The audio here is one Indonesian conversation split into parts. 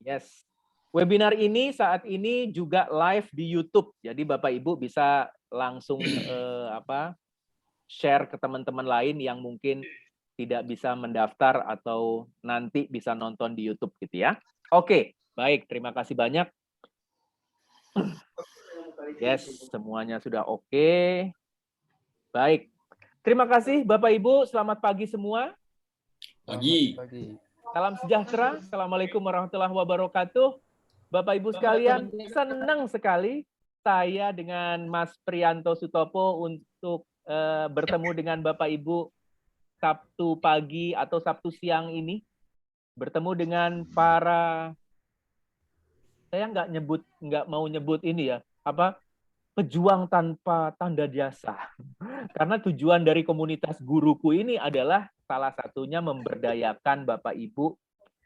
Yes. Webinar ini saat ini juga live di YouTube. Jadi Bapak Ibu bisa langsung share ke teman-teman lain yang mungkin tidak bisa mendaftar atau nanti bisa nonton di YouTube gitu ya. Oke, baik. Terima kasih banyak. Yes, semuanya sudah oke. Baik. Terima kasih Bapak Ibu. Selamat pagi semua. Pagi. Salam sejahtera. Assalamualaikum warahmatullahi wabarakatuh. Bapak Ibu sekalian, senang sekali saya dengan Mas Priyanto Sutopo untuk bertemu dengan Bapak Ibu Sabtu pagi atau Sabtu siang ini. Bertemu dengan para, saya nggak mau nyebut ini ya, pejuang tanpa tanda jasa. Karena tujuan dari komunitas guruku ini adalah salah satunya memberdayakan Bapak Ibu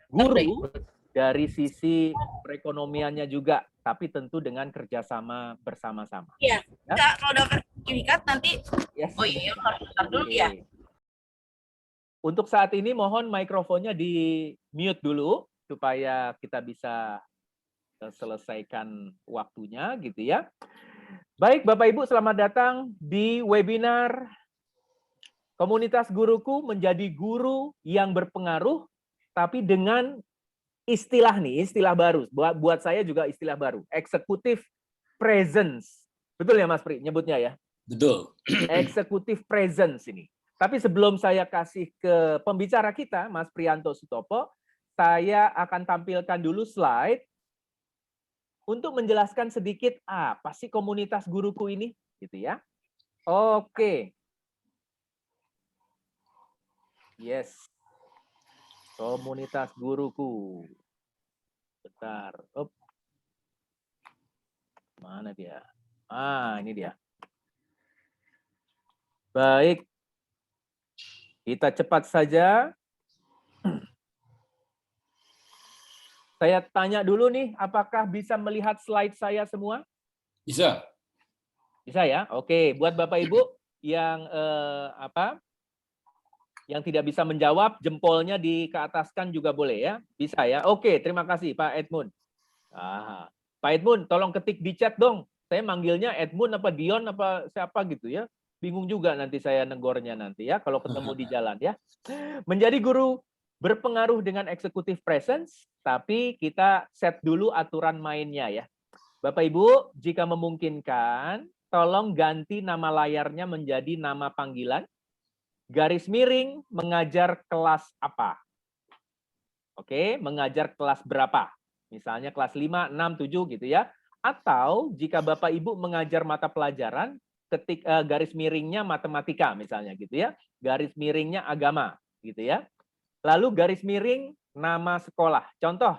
guru dari sisi perekonomiannya juga, tapi tentu dengan kerjasama bersama-sama. Iya, ya? Kalau dapat sertifikat nanti, yes. Oh iya, harus bentar dulu ya. Untuk saat ini mohon mikrofonnya di mute dulu, supaya kita bisa selesaikan waktunya gitu ya. Baik Bapak Ibu, selamat datang di webinar Komunitas Guruku Menjadi Guru yang Berpengaruh, tapi dengan istilah baru. Buat saya juga istilah baru, executive presence. Betul ya Mas Pri, nyebutnya ya? Betul. Executive presence ini. Tapi sebelum saya kasih ke pembicara kita, Mas Priyanto Sutopo, saya akan tampilkan dulu slide untuk menjelaskan sedikit apa sih komunitas guruku ini, gitu ya. Oke. Yes. Komunitas guruku. Bentar. Mana dia? Ah, ini dia. Baik. Kita cepat saja. Saya tanya dulu nih, apakah bisa melihat slide saya semua? Bisa. Bisa ya? Oke, buat Bapak Ibu yang yang tidak bisa menjawab, jempolnya dikeataskan juga boleh ya? Bisa ya? Oke, terima kasih Pak Edmund. Pak Edmund, tolong ketik di chat dong. Saya manggilnya Edmund apa Dion apa siapa gitu ya. Bingung juga nanti saya negornya nanti ya, kalau ketemu di jalan ya. Menjadi guru berpengaruh dengan executive presence, tapi kita set dulu aturan mainnya ya. Bapak Ibu, jika memungkinkan, tolong ganti nama layarnya menjadi nama panggilan. Garis miring mengajar kelas apa? Oke, mengajar kelas berapa? Misalnya kelas 5, 6, 7 gitu ya. Atau jika Bapak Ibu mengajar mata pelajaran, garis miringnya matematika misalnya gitu ya. Garis miringnya agama gitu ya. Lalu garis miring nama sekolah. Contoh,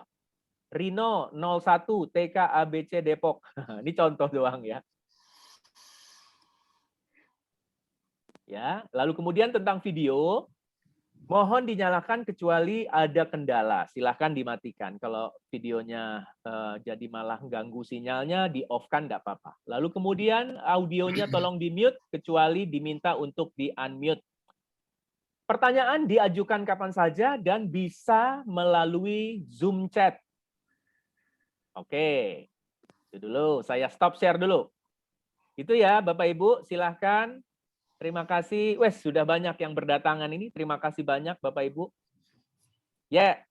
Rino 01 TK ABC Depok. Ini contoh doang ya. Ya, lalu kemudian tentang video, mohon dinyalakan kecuali ada kendala. Silahkan dimatikan. Kalau videonya jadi malah ganggu sinyalnya, di-off-kan nggak apa-apa. Lalu kemudian audionya tolong di-mute, kecuali diminta untuk di-unmute. Pertanyaan diajukan kapan saja dan bisa melalui Zoom chat. Oke, itu dulu. Saya stop share dulu. Itu ya Bapak Ibu, silahkan. Terima kasih. Wes, sudah banyak yang berdatangan ini. Terima kasih banyak Bapak Ibu. Ya,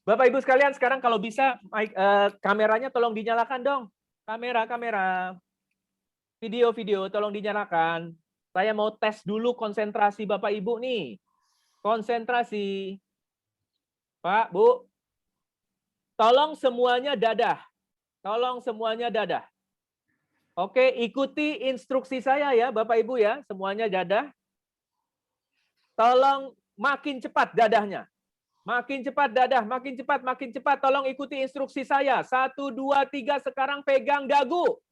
Bapak Ibu sekalian, sekarang kalau bisa kameranya tolong dinyalakan dong. Kamera. Video tolong dinyalakan. Saya mau tes dulu konsentrasi Bapak Ibu nih. Konsentrasi. Pak, Bu. Tolong semuanya dadah. Tolong semuanya dadah. Oke, ikuti instruksi saya ya Bapak Ibu ya. Semuanya dadah. Tolong makin cepat dadahnya. Makin cepat dadah, makin cepat. Tolong ikuti instruksi saya. 1, 2, 3, sekarang pegang dagu.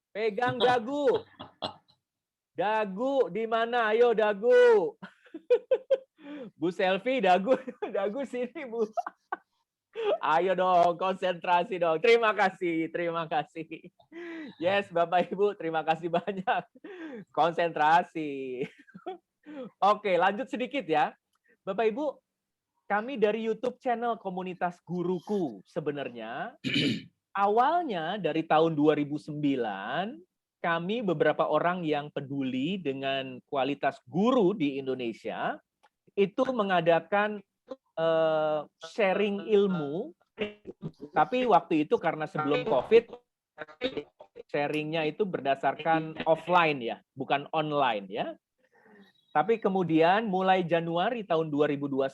Pegang dagu. Dagu di mana? Ayo dagu. Bu Selfie, dagu sini Bu. Ayo dong, konsentrasi dong. Terima kasih. Yes, Bapak Ibu, terima kasih banyak. Konsentrasi. Oke, lanjut sedikit ya. Bapak Ibu, kami dari YouTube channel Komunitas Guruku sebenarnya awalnya dari tahun 2009 kami beberapa orang yang peduli dengan kualitas guru di Indonesia itu mengadakan sharing ilmu, tapi waktu itu karena sebelum COVID sharingnya itu berdasarkan offline ya, bukan online ya. Tapi kemudian mulai Januari tahun 2021,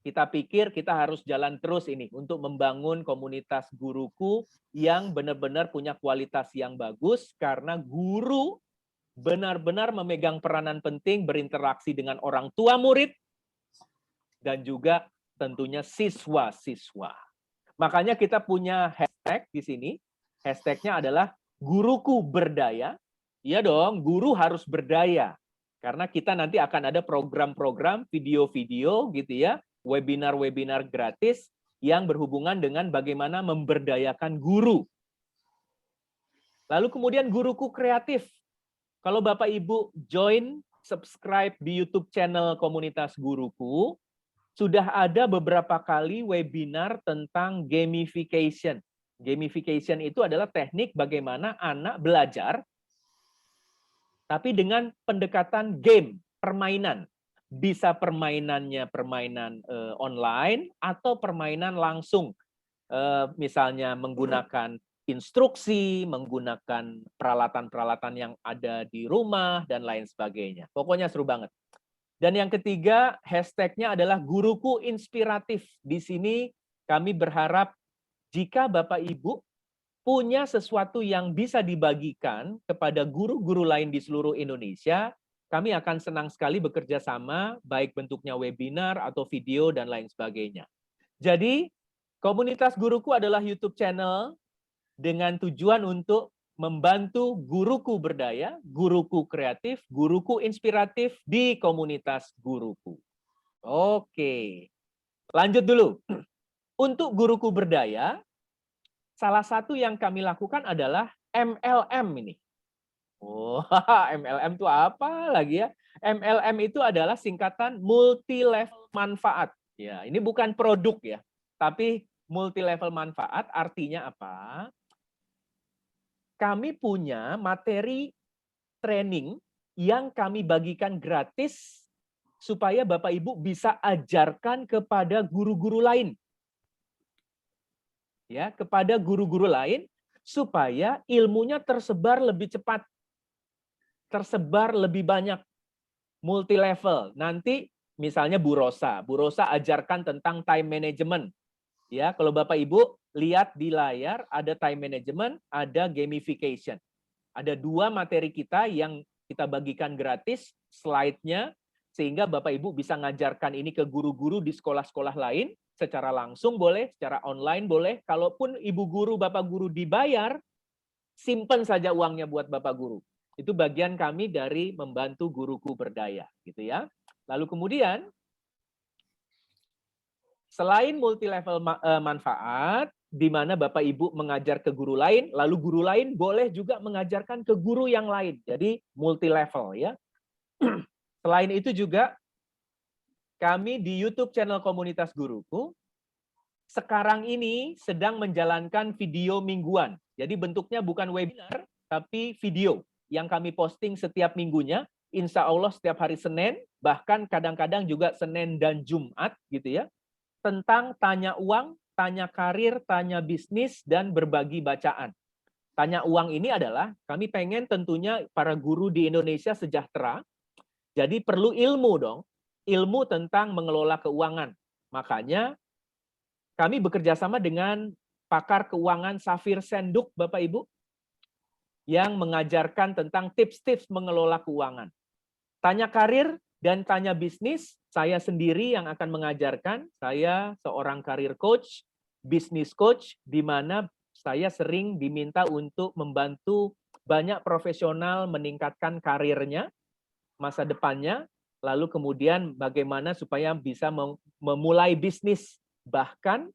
kita pikir kita harus jalan terus ini untuk membangun komunitas guruku yang benar-benar punya kualitas yang bagus, karena guru benar-benar memegang peranan penting berinteraksi dengan orang tua murid dan juga tentunya siswa-siswa. Makanya kita punya hashtag di sini. Hashtagnya adalah guruku berdaya. Iya dong, guru harus berdaya. Karena kita nanti akan ada program-program, video-video gitu ya, webinar-webinar gratis yang berhubungan dengan bagaimana memberdayakan guru. Lalu kemudian guruku kreatif. Kalau Bapak Ibu join, subscribe di YouTube channel Komunitas Guruku, sudah ada beberapa kali webinar tentang gamification. Gamification itu adalah teknik bagaimana anak belajar, tapi dengan pendekatan game, permainan. Bisa permainannya permainan online atau permainan langsung. Misalnya menggunakan instruksi, menggunakan peralatan-peralatan yang ada di rumah, dan lain sebagainya. Pokoknya seru banget. Dan yang ketiga, hashtagnya adalah guruku inspiratif. Di sini kami berharap jika Bapak Ibu punya sesuatu yang bisa dibagikan kepada guru-guru lain di seluruh Indonesia, kami akan senang sekali bekerja sama, baik bentuknya webinar atau video dan lain sebagainya. Jadi, Komunitas Guruku adalah YouTube channel dengan tujuan untuk membantu guruku berdaya, guruku kreatif, guruku inspiratif di komunitas guruku. Oke, lanjut dulu. Untuk guruku berdaya, salah satu yang kami lakukan adalah MLM ini. Oh, MLM itu apa lagi ya? MLM itu adalah singkatan multi level manfaat. Ya, ini bukan produk ya, tapi multi level manfaat artinya apa? Kami punya materi training yang kami bagikan gratis supaya Bapak Ibu bisa ajarkan kepada guru-guru lain. Ya, kepada guru-guru lain supaya ilmunya tersebar lebih cepat. Tersebar lebih banyak, multi level. Nanti misalnya Bu Rosa ajarkan tentang time management. Ya, kalau Bapak Ibu lihat di layar ada time management, ada gamification. Ada 2 materi kita yang kita bagikan gratis slide-nya sehingga Bapak Ibu bisa ngajarkan ini ke guru-guru di sekolah-sekolah lain secara langsung boleh, secara online boleh. Kalaupun Ibu guru, Bapak guru dibayar, simpan saja uangnya buat Bapak guru. Itu bagian kami dari membantu guruku berdaya, gitu ya. Lalu kemudian selain multi level manfaat, di mana Bapak Ibu mengajar ke guru lain, lalu guru lain boleh juga mengajarkan ke guru yang lain. Jadi multi level ya. Selain itu juga kami di YouTube channel Komunitas Guruku sekarang ini sedang menjalankan video mingguan. Jadi bentuknya bukan webinar, tapi video yang kami posting setiap minggunya. Insya Allah setiap hari Senin, bahkan kadang-kadang juga Senin dan Jumat gitu ya. Tentang tanya uang, tanya karir, tanya bisnis, dan berbagi bacaan. Tanya uang ini adalah kami pengen tentunya para guru di Indonesia sejahtera. Jadi perlu ilmu dong. Ilmu tentang mengelola keuangan. Makanya kami bekerja sama dengan pakar keuangan Safir Senduk, Bapak Ibu, yang mengajarkan tentang tips-tips mengelola keuangan. Tanya karir dan tanya bisnis, saya sendiri yang akan mengajarkan. Saya seorang karir coach, bisnis coach, di mana saya sering diminta untuk membantu banyak profesional meningkatkan karirnya, masa depannya, lalu kemudian bagaimana supaya bisa memulai bisnis. Bahkan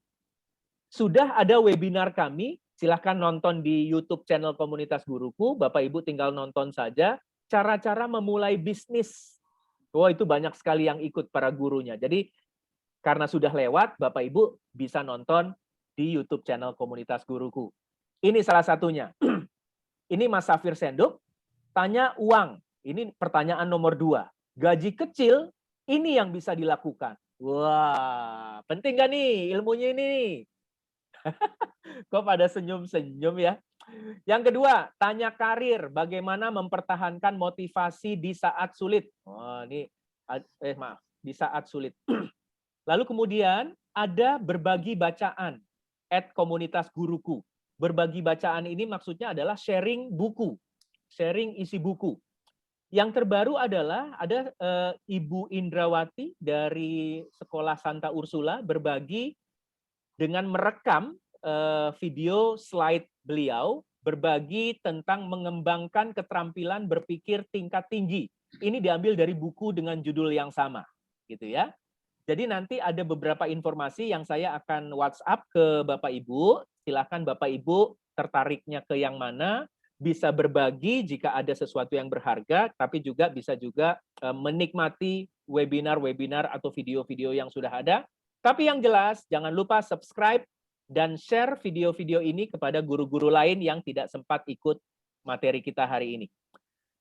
sudah ada webinar kami, silahkan nonton di YouTube channel Komunitas Guruku, Bapak Ibu tinggal nonton saja, cara-cara memulai bisnis. Oh, itu banyak sekali yang ikut para gurunya. Jadi Karena sudah lewat, Bapak Ibu bisa nonton di YouTube channel Komunitas Guruku. Ini salah satunya. Ini Mas Safir Senduk, tanya uang. Ini pertanyaan nomor 2. Gaji kecil, ini yang bisa dilakukan. Wah, penting nggak nih ilmunya ini nih? Kok pada senyum-senyum ya? Yang kedua, tanya karir. Bagaimana mempertahankan motivasi di saat sulit? Oh, ini maaf, di saat sulit. Lalu kemudian ada berbagi bacaan @komunitas guruku. Berbagi bacaan ini maksudnya adalah sharing buku, sharing isi buku. Yang terbaru adalah ada Ibu Indrawati dari Sekolah Santa Ursula berbagi dengan merekam video slide beliau, berbagi tentang mengembangkan keterampilan berpikir tingkat tinggi. Ini diambil dari buku dengan judul yang sama, gitu ya. Jadi nanti ada beberapa informasi yang saya akan WhatsApp ke Bapak Ibu. Silakan Bapak Ibu tertariknya ke yang mana, bisa berbagi jika ada sesuatu yang berharga, tapi juga bisa juga menikmati webinar-webinar atau video-video yang sudah ada. Tapi yang jelas, jangan lupa subscribe dan share video-video ini kepada guru-guru lain yang tidak sempat ikut materi kita hari ini.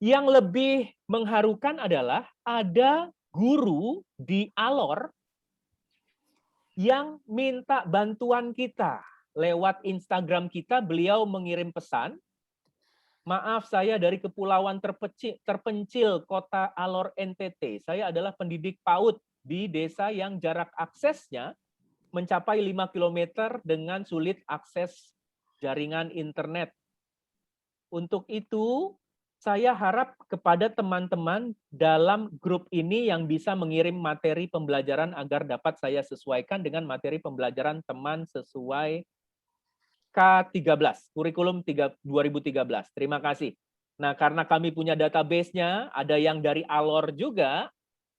Yang lebih mengharukan adalah ada guru di Alor yang minta bantuan kita. Lewat Instagram kita, beliau mengirim pesan, maaf, saya dari kepulauan terpencil kota Alor NTT. Saya adalah pendidik PAUD di desa yang jarak aksesnya mencapai 5 km dengan sulit akses jaringan internet. Untuk itu, saya harap kepada teman-teman dalam grup ini yang bisa mengirim materi pembelajaran agar dapat saya sesuaikan dengan materi pembelajaran teman sesuai K13, kurikulum 2013. Terima kasih. Nah, karena kami punya database-nya, ada yang dari Alor juga,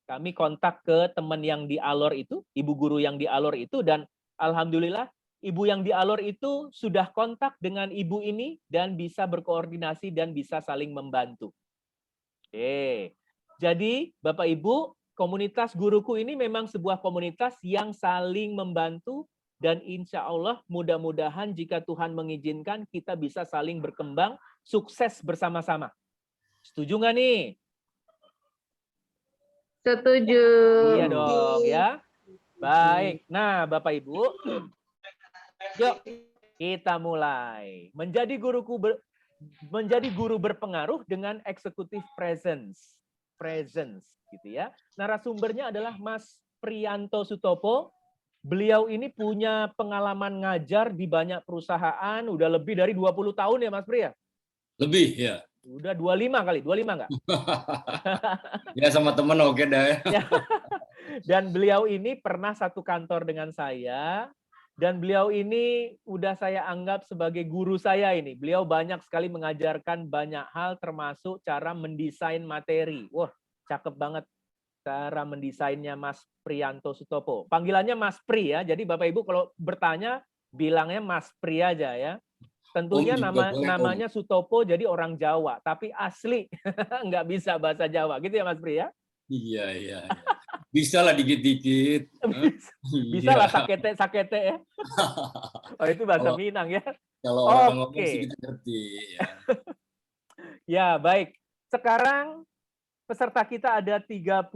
kami kontak ke teman yang di Alor itu, ibu guru yang di Alor itu, dan alhamdulillah ibu yang di Alor itu sudah kontak dengan ibu ini dan bisa berkoordinasi dan bisa saling membantu. Oke. Jadi Bapak Ibu, komunitas guruku ini memang sebuah komunitas yang saling membantu dan insya Allah mudah-mudahan jika Tuhan mengizinkan kita bisa saling berkembang, sukses bersama-sama. Setuju nggak nih? Setuju. Iya dong ya. Baik. Nah Bapak Ibu, yuk kita mulai. Menjadi guru berpengaruh dengan executive presence. Presence gitu ya. Narasumbernya adalah Mas Priyanto Sutopo. Beliau ini punya pengalaman ngajar di banyak perusahaan, udah lebih dari 20 tahun ya Mas Priya? Lebih ya. Udah 25 kali, 25 enggak? Ya sama temen oke dah ya. Dan beliau ini pernah satu kantor dengan saya. Dan beliau ini udah saya anggap sebagai guru saya ini. Beliau banyak sekali mengajarkan banyak hal termasuk cara mendesain materi. Wah, cakep banget cara mendesainnya Mas Priyanto Sutopo. Panggilannya Mas Pri ya. Jadi Bapak Ibu kalau bertanya bilangnya Mas Pri aja ya. Tentunya namanya Sutopo jadi orang Jawa, tapi asli nggak bisa bahasa Jawa. Gitu ya Mas Pri ya? Iya. Bisa lah dikit-dikit. Bisa lah sakete ya. Oh itu bahasa Minang ya. Kalau orang ngomong sih kita ngerti. Ya baik. Sekarang peserta kita ada 31,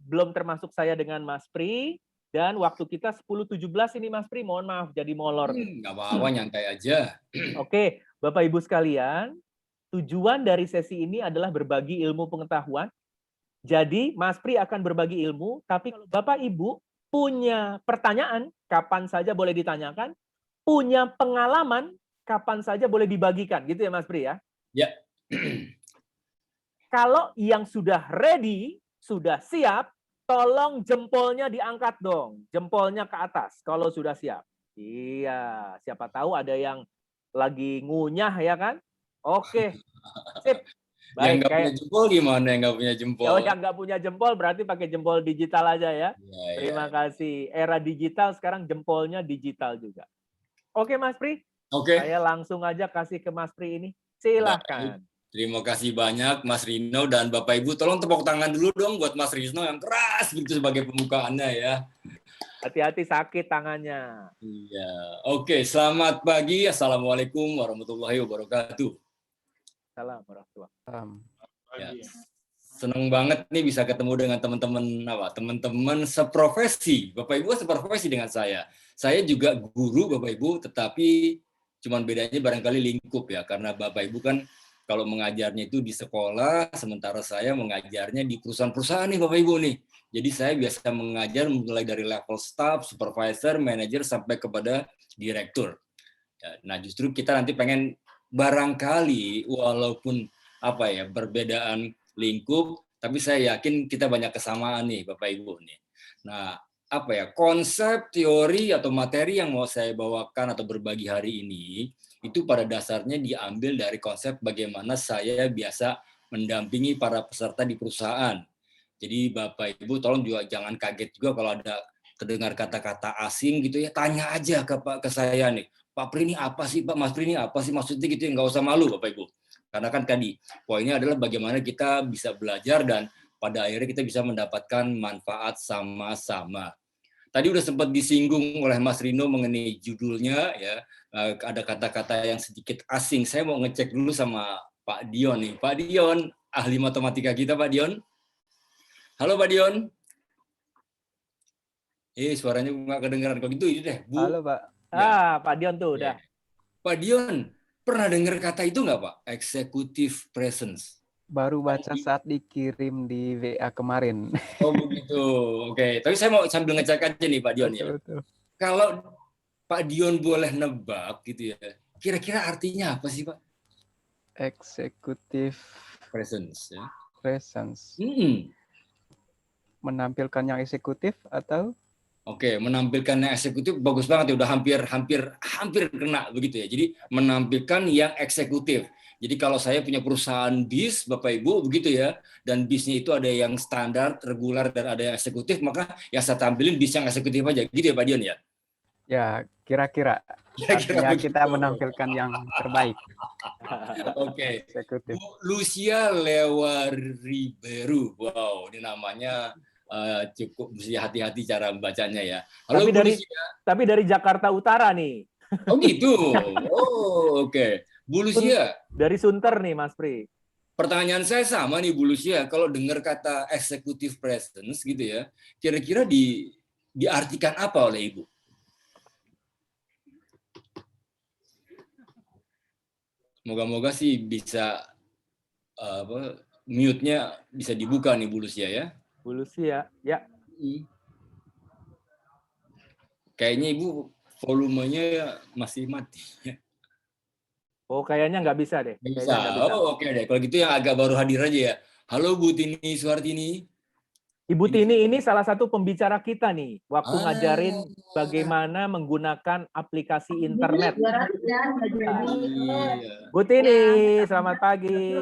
belum termasuk saya dengan Mas Pri. Dan waktu kita 10.17 ini Mas Pri, mohon maaf jadi molor. Nggak apa-apa, nyantai aja. Oke, Bapak Ibu sekalian, tujuan dari sesi ini adalah berbagi ilmu pengetahuan. Jadi Mas Pri akan berbagi ilmu, tapi kalau Bapak Ibu punya pertanyaan, kapan saja boleh ditanyakan, punya pengalaman, kapan saja boleh dibagikan. Gitu ya Mas Pri ya? Ya. Kalau yang sudah ready, sudah siap, tolong jempolnya diangkat dong. Jempolnya ke atas kalau sudah siap. Iya, siapa tahu ada yang lagi ngunyah ya kan? Oke, sip. Baik, yang nggak punya jempol gimana yang nggak punya jempol? Oh, yang nggak punya jempol berarti pakai jempol digital aja ya. Terima kasih. Era digital sekarang jempolnya digital juga. Oke Mas Pri, Oke. Saya langsung aja kasih ke Mas Pri ini. Silahkan. Terima kasih banyak Mas Rino dan Bapak Ibu. Tolong tepuk tangan dulu dong buat Mas Rino yang keras begitu sebagai pembukaannya ya. Hati-hati sakit tangannya. Iya. Oke, selamat pagi. Assalamualaikum warahmatullahi wabarakatuh. Salam warahmatullahi wabarakatuh. Ya. Seneng banget nih bisa ketemu dengan teman-teman seprofesi. Bapak Ibu seprofesi dengan saya. Saya juga guru Bapak Ibu, tetapi cuman bedanya barangkali lingkup ya, karena Bapak Ibu kan kalau mengajarnya itu di sekolah, sementara saya mengajarnya di perusahaan-perusahaan nih Bapak Ibu nih. Jadi saya biasa mengajar mulai dari level staff, supervisor, manager sampai kepada direktur. Nah justru kita nanti pengen barangkali walaupun perbedaan lingkup, tapi saya yakin kita banyak kesamaan nih Bapak Ibu nih. Nah konsep, teori atau materi yang mau saya bawakan atau berbagi hari ini itu pada dasarnya diambil dari konsep bagaimana saya biasa mendampingi para peserta di perusahaan. Jadi Bapak Ibu tolong juga jangan kaget juga kalau ada terdengar kata-kata asing gitu ya, tanya aja ke saya nih, Pak Pri ini apa sih Pak, Mas Pri ini apa sih maksudnya gitu ya, nggak usah malu Bapak Ibu. Karena kan tadi poinnya adalah bagaimana kita bisa belajar dan pada akhirnya kita bisa mendapatkan manfaat sama-sama. Tadi udah sempat disinggung oleh Mas Rino mengenai judulnya ya, ada kata-kata yang sedikit asing. Saya mau ngecek dulu sama Pak Dion nih. Pak Dion, ahli matematika kita Pak Dion. Halo Pak Dion. Suaranya nggak kedengeran. Kalau gitu deh, Bu. Halo Pak. Pak Dion tuh udah. Pak Dion, pernah dengar kata itu nggak Pak? Executive presence. Baru baca saat dikirim di WA kemarin. Oh begitu, oke. Tapi saya mau sambil ngecek aja nih Pak Dion ya. Betul. Kalau Pak Dion boleh nebak gitu ya, kira-kira artinya apa sih Pak? Executive Presence ya. presence. Menampilkan yang eksekutif atau? Oke, menampilkan yang eksekutif bagus banget ya, udah hampir kena begitu ya. Jadi menampilkan yang eksekutif. Jadi kalau saya punya perusahaan bis, Bapak Ibu begitu ya, dan bisnya itu ada yang standar, reguler dan ada yang eksekutif, maka yang saya tampilin bis yang eksekutif aja, gitu ya Pak Dion ya. Ya, kira-kira. Artinya kita menampilkan yang terbaik. Oke. Eksekutif. Bu Lucia Lewa-Riberu. Wow, ini namanya cukup mesti hati-hati cara membacanya ya. Halo tapi dari Jakarta Utara nih. Oh gitu. Oh, oke. Bu Lucia. Dari Sunter nih Mas Pri. Pertanyaan saya sama nih Bu Lucia. Kalau dengar kata executive presence gitu ya, kira-kira diartikan apa oleh Ibu? Moga-moga sih bisa mute-nya bisa dibuka nih Bu Lucia ya. Bu Lucia, ya. Kayaknya Ibu volumenya masih mati. Oh, kayaknya nggak bisa deh. Bisa. Oh, oke deh. Kalau gitu yang agak baru hadir aja ya. Halo Bu Tini Suhartini. Ibu Tini ini salah satu pembicara kita nih, waktu ngajarin bagaimana menggunakan aplikasi internet. Bu Tini, selamat pagi.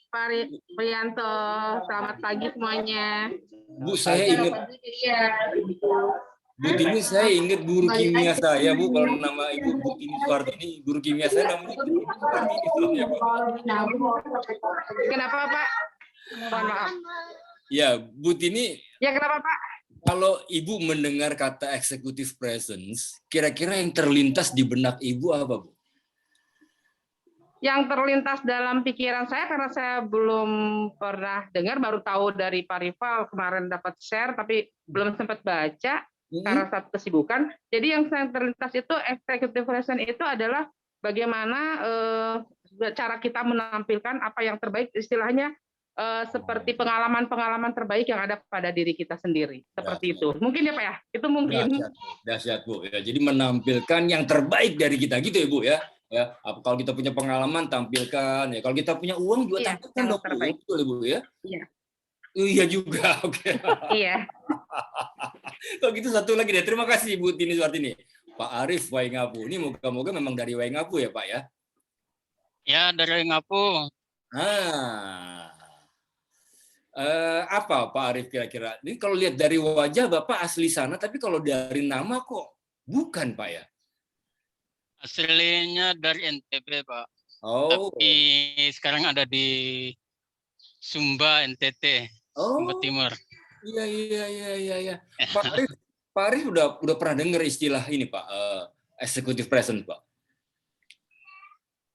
Pak Priyanto, selamat pagi semuanya. Bu, saya ingat. Bu Tini, saya ingat guru kimia saya, Bu. Kalau nama Ibu Bu Tini Suhartini, guru kimia saya namanya Bu Tini Suhartini. Kenapa Pak? Mohon maaf. Ya, Bu Tini. Ya, kenapa Pak? Kalau Ibu mendengar kata executive presence, kira-kira yang terlintas di benak Ibu apa, Bu? Yang terlintas dalam pikiran saya, karena saya belum pernah dengar, baru tahu dari Pak Rival kemarin dapat share, tapi belum sempat baca karena saat kesibukan. Jadi yang saya terlintas itu executive presence itu adalah bagaimana cara kita menampilkan apa yang terbaik, istilahnya seperti pengalaman-pengalaman terbaik yang ada pada diri kita sendiri. Seperti itu. Mungkin ya Pak ya? Itu mungkin. Dahsyat Bu. Ya, jadi menampilkan yang terbaik dari kita gitu ya Bu ya. Ya, kalau kita punya pengalaman tampilkan ya. Kalau kita punya uang juga tampilkan dong. Betul Bu ya? Iya. Iya juga. Oke. Iya. Kalau gitu satu lagi deh. Terima kasih Bu Tini Suhartini. Pak Arif Waingapu. Ini moga-moga memang dari Waingapu ya Pak ya? Ya, dari Waingapu. Apa Pak Arif kira-kira? Ini kalau lihat dari wajah Bapak asli sana, tapi kalau dari nama kok bukan Pak ya? Aslinya dari NTB Pak. Oh. Tapi sekarang ada di Sumba, NTT, Sumba Oh. Timur. Iya. Pak Arif udah pernah dengar istilah ini Pak, executive president Pak?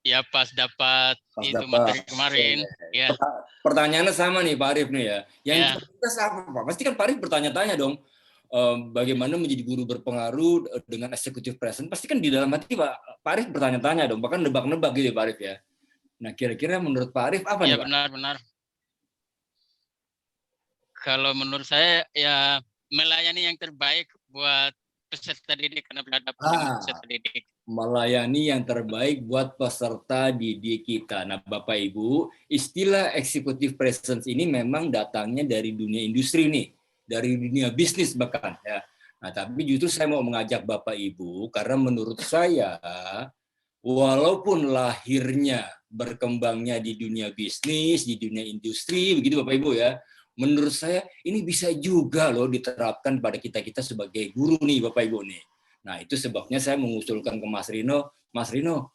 Ya pas dapat Pas itu dapat. materi kemarin. Ya. Pertanyaannya sama nih Pak Arif nih ya. Yang Ya. kita apa Pak? Pasti kan Pak Arif bertanya-tanya dong. Bagaimana menjadi guru berpengaruh dengan executive president? Pasti kan di dalam hati Pak Arif bertanya-tanya dong, bahkan nebak-nebak gitu ya Pak Arif ya. Nah kira-kira menurut Pak Arif apa nih Ya Pak? benar. Kalau menurut saya ya melayani yang terbaik buat peserta didik karena berhadapan dengan peserta didik. Melayani yang terbaik buat peserta didik kita. Nah, Bapak Ibu, istilah executive presence ini memang datangnya dari dunia industri nih, dari dunia bisnis bahkan ya. Nah, tapi justru saya mau mengajak Bapak Ibu karena menurut saya walaupun lahirnya berkembangnya di dunia bisnis, di dunia industri begitu Bapak Ibu ya. Menurut saya ini bisa juga loh diterapkan pada kita-kita sebagai guru nih Bapak Ibu nih. Nah, itu sebabnya saya mengusulkan ke Mas Rino,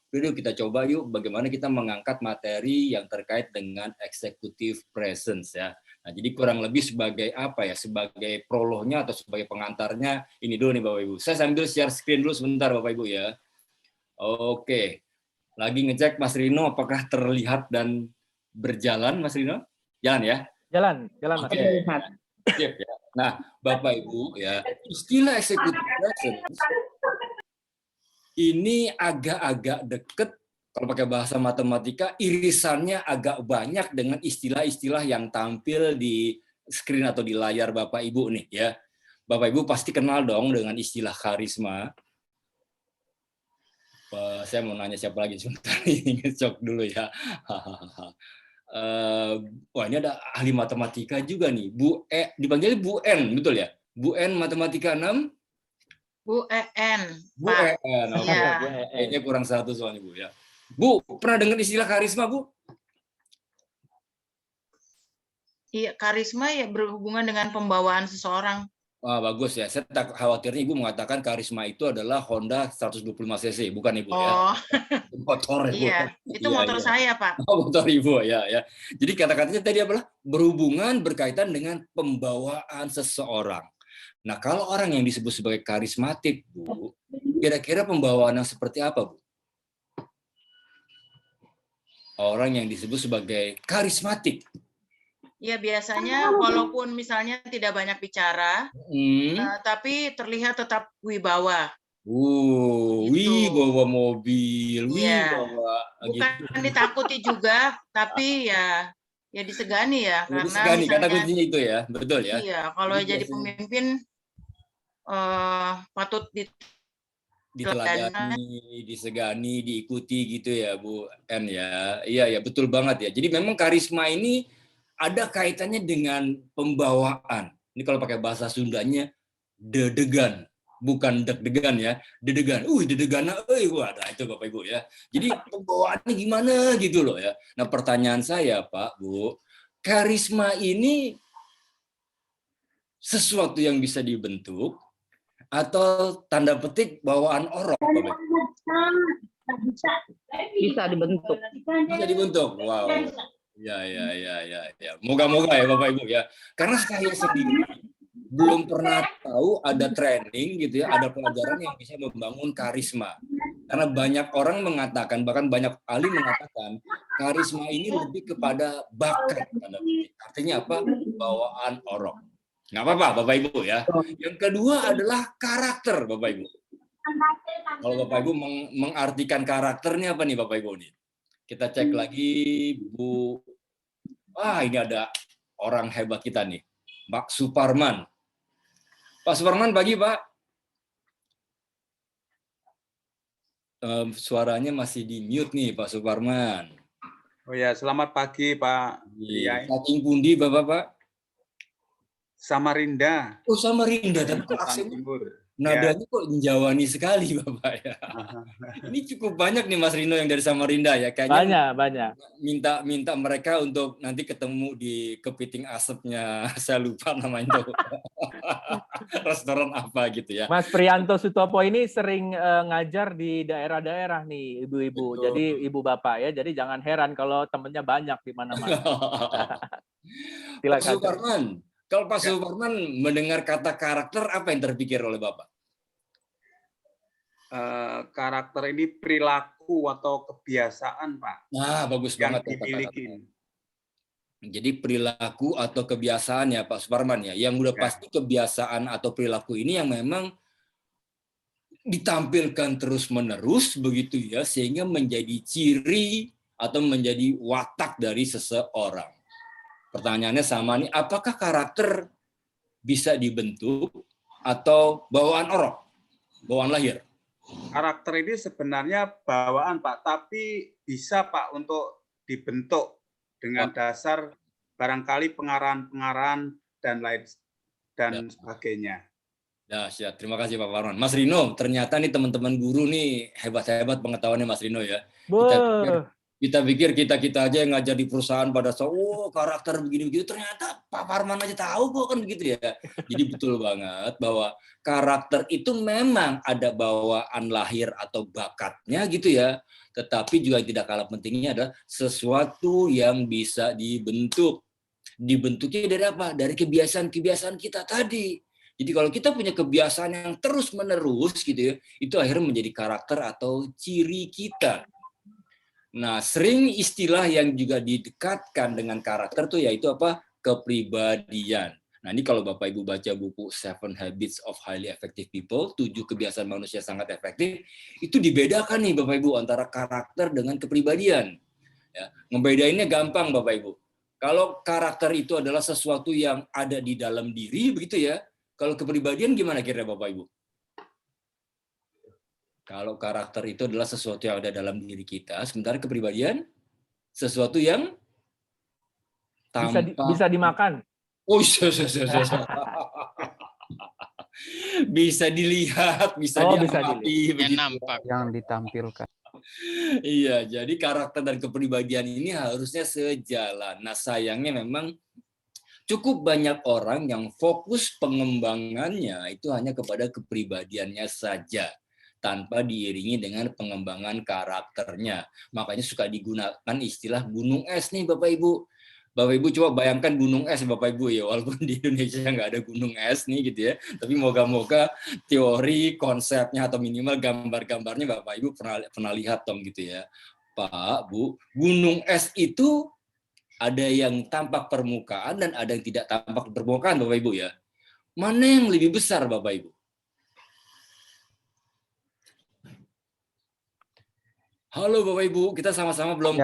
yuk kita coba yuk bagaimana kita mengangkat materi yang terkait dengan executive presence ya. Nah, jadi kurang lebih sebagai apa ya, sebagai prolognya atau sebagai pengantarnya ini dulu nih Bapak Ibu. Saya sambil share screen dulu sebentar Bapak Ibu ya. Oke. Lagi ngecek Mas Rino apakah terlihat dan berjalan Mas Rino? Jalan ya? Jalan Mas. Oke. Sip, ya. Nah, Bapak Ibu ya, istilah executive presence ini agak-agak deket kalau pakai bahasa matematika irisannya agak banyak dengan istilah-istilah yang tampil di screen atau di layar Bapak Ibu nih ya. Bapak Ibu pasti kenal dong dengan istilah karisma. Saya mau nanya siapa lagi sebentar ini ngecok dulu ya. Wah ini ada ahli matematika juga nih, dipanggil Bu N, betul ya? Bu N Matematika 6? Bu EN. Bu EN, oke. Ya. Kayaknya kurang satu soalnya Bu ya. Bu, pernah dengar istilah karisma Bu? Iya, karisma ya berhubungan dengan pembawaan seseorang. Wah bagus ya, saya tak khawatirnya Ibu mengatakan karisma itu adalah Honda 125 cc, bukan Ibu ya? Motor Ibu. Iya, itu motor saya Pak. Motor Ibu ya. Jadi kata-katanya tadi adalah berhubungan berkaitan dengan pembawaan seseorang. Nah kalau orang yang disebut sebagai karismatik Bu, kira-kira pembawaan yang seperti apa Bu? Orang yang disebut sebagai karismatik. Ya biasanya walaupun misalnya tidak banyak bicara, tapi terlihat tetap wibawa. Wibawa mobil, wibawa. Bukan ditakuti juga, tapi ya disegani ya. Karena disegani, misalnya, kata kuncinya itu ya, betul ya. Iya, kalau jadi pemimpin patut diteladani, disegani, diikuti gitu ya Bu N ya. Iya betul banget ya. Jadi memang karisma ini ada kaitannya dengan pembawaan. Ini kalau pakai bahasa Sundanya dedegan, bukan deg-degan ya, dedegan. Dedegana, wadah itu Bapak Ibu ya. Jadi pembawaannya gimana gitu loh ya. Nah pertanyaan saya Pak Bu, karisma ini sesuatu yang bisa dibentuk atau tanda petik bawaan orang Bapak Ibu? Bisa dibentuk. Bisa dibentuk. Wow. Ya. Moga-moga ya Bapak Ibu ya. Karena saya sendiri belum pernah tahu ada training gitu ya, ada pelajaran yang bisa membangun karisma. Karena banyak orang mengatakan, bahkan banyak ahli mengatakan, karisma ini lebih kepada bakat. Artinya apa? Bawaan orang. Nggak apa-apa Bapak Ibu ya. Yang kedua adalah karakter Bapak Ibu. Kalau Bapak Ibu mengartikan karakternya apa nih Bapak Ibu nih? Kita cek lagi Bu. Ini ada orang hebat kita nih. Pak Suparman. Pak Suparman pagi Pak. Suaranya masih di mute nih Pak Suparman. Oh ya, selamat pagi Pak. Saking pundi Bapak Pak? Samarinda. Oh Samarinda, tapi Kalimantan Timur. Nadanya kok Jawani sekali, Bapak ya. Ini cukup banyak nih Mas Rino yang dari Samarinda ya. Kayaknya Banyak. minta mereka untuk nanti ketemu di Kepiting Asapnya. Saya lupa namanya itu. Restoran apa gitu ya. Mas Prianto Sutopo ini sering ngajar di daerah-daerah nih, ibu-ibu. Betul. Jadi ibu bapak ya. Jadi jangan heran kalau temennya banyak di mana-mana. Pak Suparman, kalau Pak Suparman mendengar kata karakter, apa yang terpikir oleh Bapak? Karakter ini perilaku atau kebiasaan, Pak. Nah, bagus banget yang dimiliki. Jadi perilaku atau kebiasaan ya Pak Suparman ya. Yang udah pasti kebiasaan atau perilaku ini yang memang ditampilkan terus-menerus begitu ya, sehingga menjadi ciri atau menjadi watak dari seseorang. Pertanyaannya sama nih, apakah karakter bisa dibentuk atau bawaan orang, bawaan lahir? Karakter ini sebenarnya bawaan, Pak, tapi bisa, Pak, untuk dibentuk dengan dasar barangkali pengarahan-pengarahan dan lain dan sebagainya. Ya, siap. Terima kasih Pak Parman. Mas Rino, ternyata nih teman-teman guru nih hebat-hebat pengetahuannya Mas Rino ya. Kita pikir kita aja yang ngajar di perusahaan pada karakter begini-begitu, ternyata Pak Parman aja tahu kok kan begitu ya. Jadi betul banget bahwa karakter itu memang ada bawaan lahir atau bakatnya gitu ya. Tetapi juga tidak kalah pentingnya adalah sesuatu yang bisa dibentuk. Dibentuknya dari apa? Dari kebiasaan-kebiasaan kita tadi. Jadi kalau kita punya kebiasaan yang terus-menerus gitu ya, itu akhirnya menjadi karakter atau ciri kita. Nah, sering istilah yang juga didekatkan dengan karakter tuh yaitu apa? Kepribadian. Nah, ini kalau Bapak Ibu baca buku 7 Habits of Highly Effective People, 7 kebiasaan manusia sangat efektif, itu dibedakan nih Bapak Ibu antara karakter dengan kepribadian. Ya, ngebedainnya gampang Bapak Ibu. Kalau karakter itu adalah sesuatu yang ada di dalam diri begitu ya. Kalau kepribadian gimana kira Bapak Ibu? Kalau karakter itu adalah sesuatu yang ada dalam diri kita, sementara kepribadian sesuatu yang bisa dimakan. Oh, bisa dilihat, bisa diamati, yang nampak, yang ditampilkan. Iya, jadi karakter dan kepribadian ini harusnya sejalan. Nah, sayangnya memang cukup banyak orang yang fokus pengembangannya itu hanya kepada kepribadiannya saja, tanpa diiringi dengan pengembangan karakternya. Makanya suka digunakan istilah gunung es nih Bapak Ibu. Bapak Ibu coba bayangkan gunung es Bapak Ibu ya, walaupun di Indonesia nggak ada gunung es nih gitu ya. Tapi moga-moga teori, konsepnya atau minimal gambar-gambarnya Bapak Ibu pernah lihat dong gitu ya. Pak, Bu, gunung es itu ada yang tampak permukaan dan ada yang tidak tampak permukaan Bapak Ibu ya. Mana yang lebih besar Bapak Ibu? Halo Bapak Ibu, kita sama-sama belum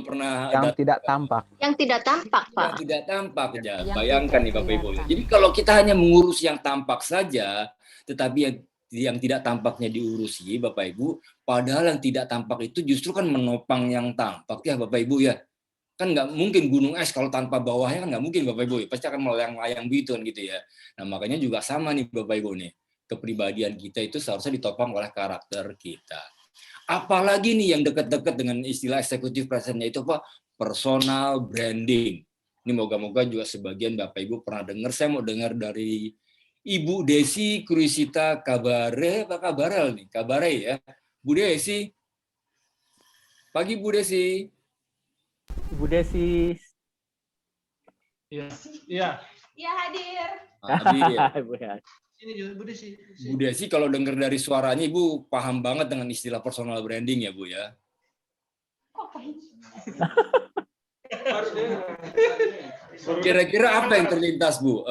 pernah yang tidak tampak. Yang tidak tampak, Pak. Yang tidak tampak ya. Bayangkan nih Bapak Ibu. Jadi kalau kita hanya mengurus yang tampak saja, tetapi yang tidak tampaknya diurusi Bapak Ibu, padahal yang tidak tampak itu justru kan menopang yang tampak ya Bapak Ibu ya. Kan nggak mungkin gunung es kalau tanpa bawahnya kan nggak mungkin Bapak Ibu, pasti akan melayang-layang gitu kan gitu ya. Nah makanya juga sama nih Bapak Ibu nih, kepribadian kita itu seharusnya ditopang oleh karakter kita. Apalagi nih yang dekat-dekat dengan istilah eksekutif presentnya itu apa? Personal branding. Ini moga-moga juga sebagian Bapak Ibu pernah dengar. Saya mau dengar dari Ibu Desi Krusita Kabare, apa Kabarel nih? Kabare ya. Bu Desi. Pagi Bu Desi. Ibu Desi. Iya. Iya. Iya hadir. Hadir. Ini Bu Desi. Bu Desi kalau dengar dari suaranya Ibu paham banget dengan istilah personal branding ya Bu ya. Kira-kira apa yang terlintas Bu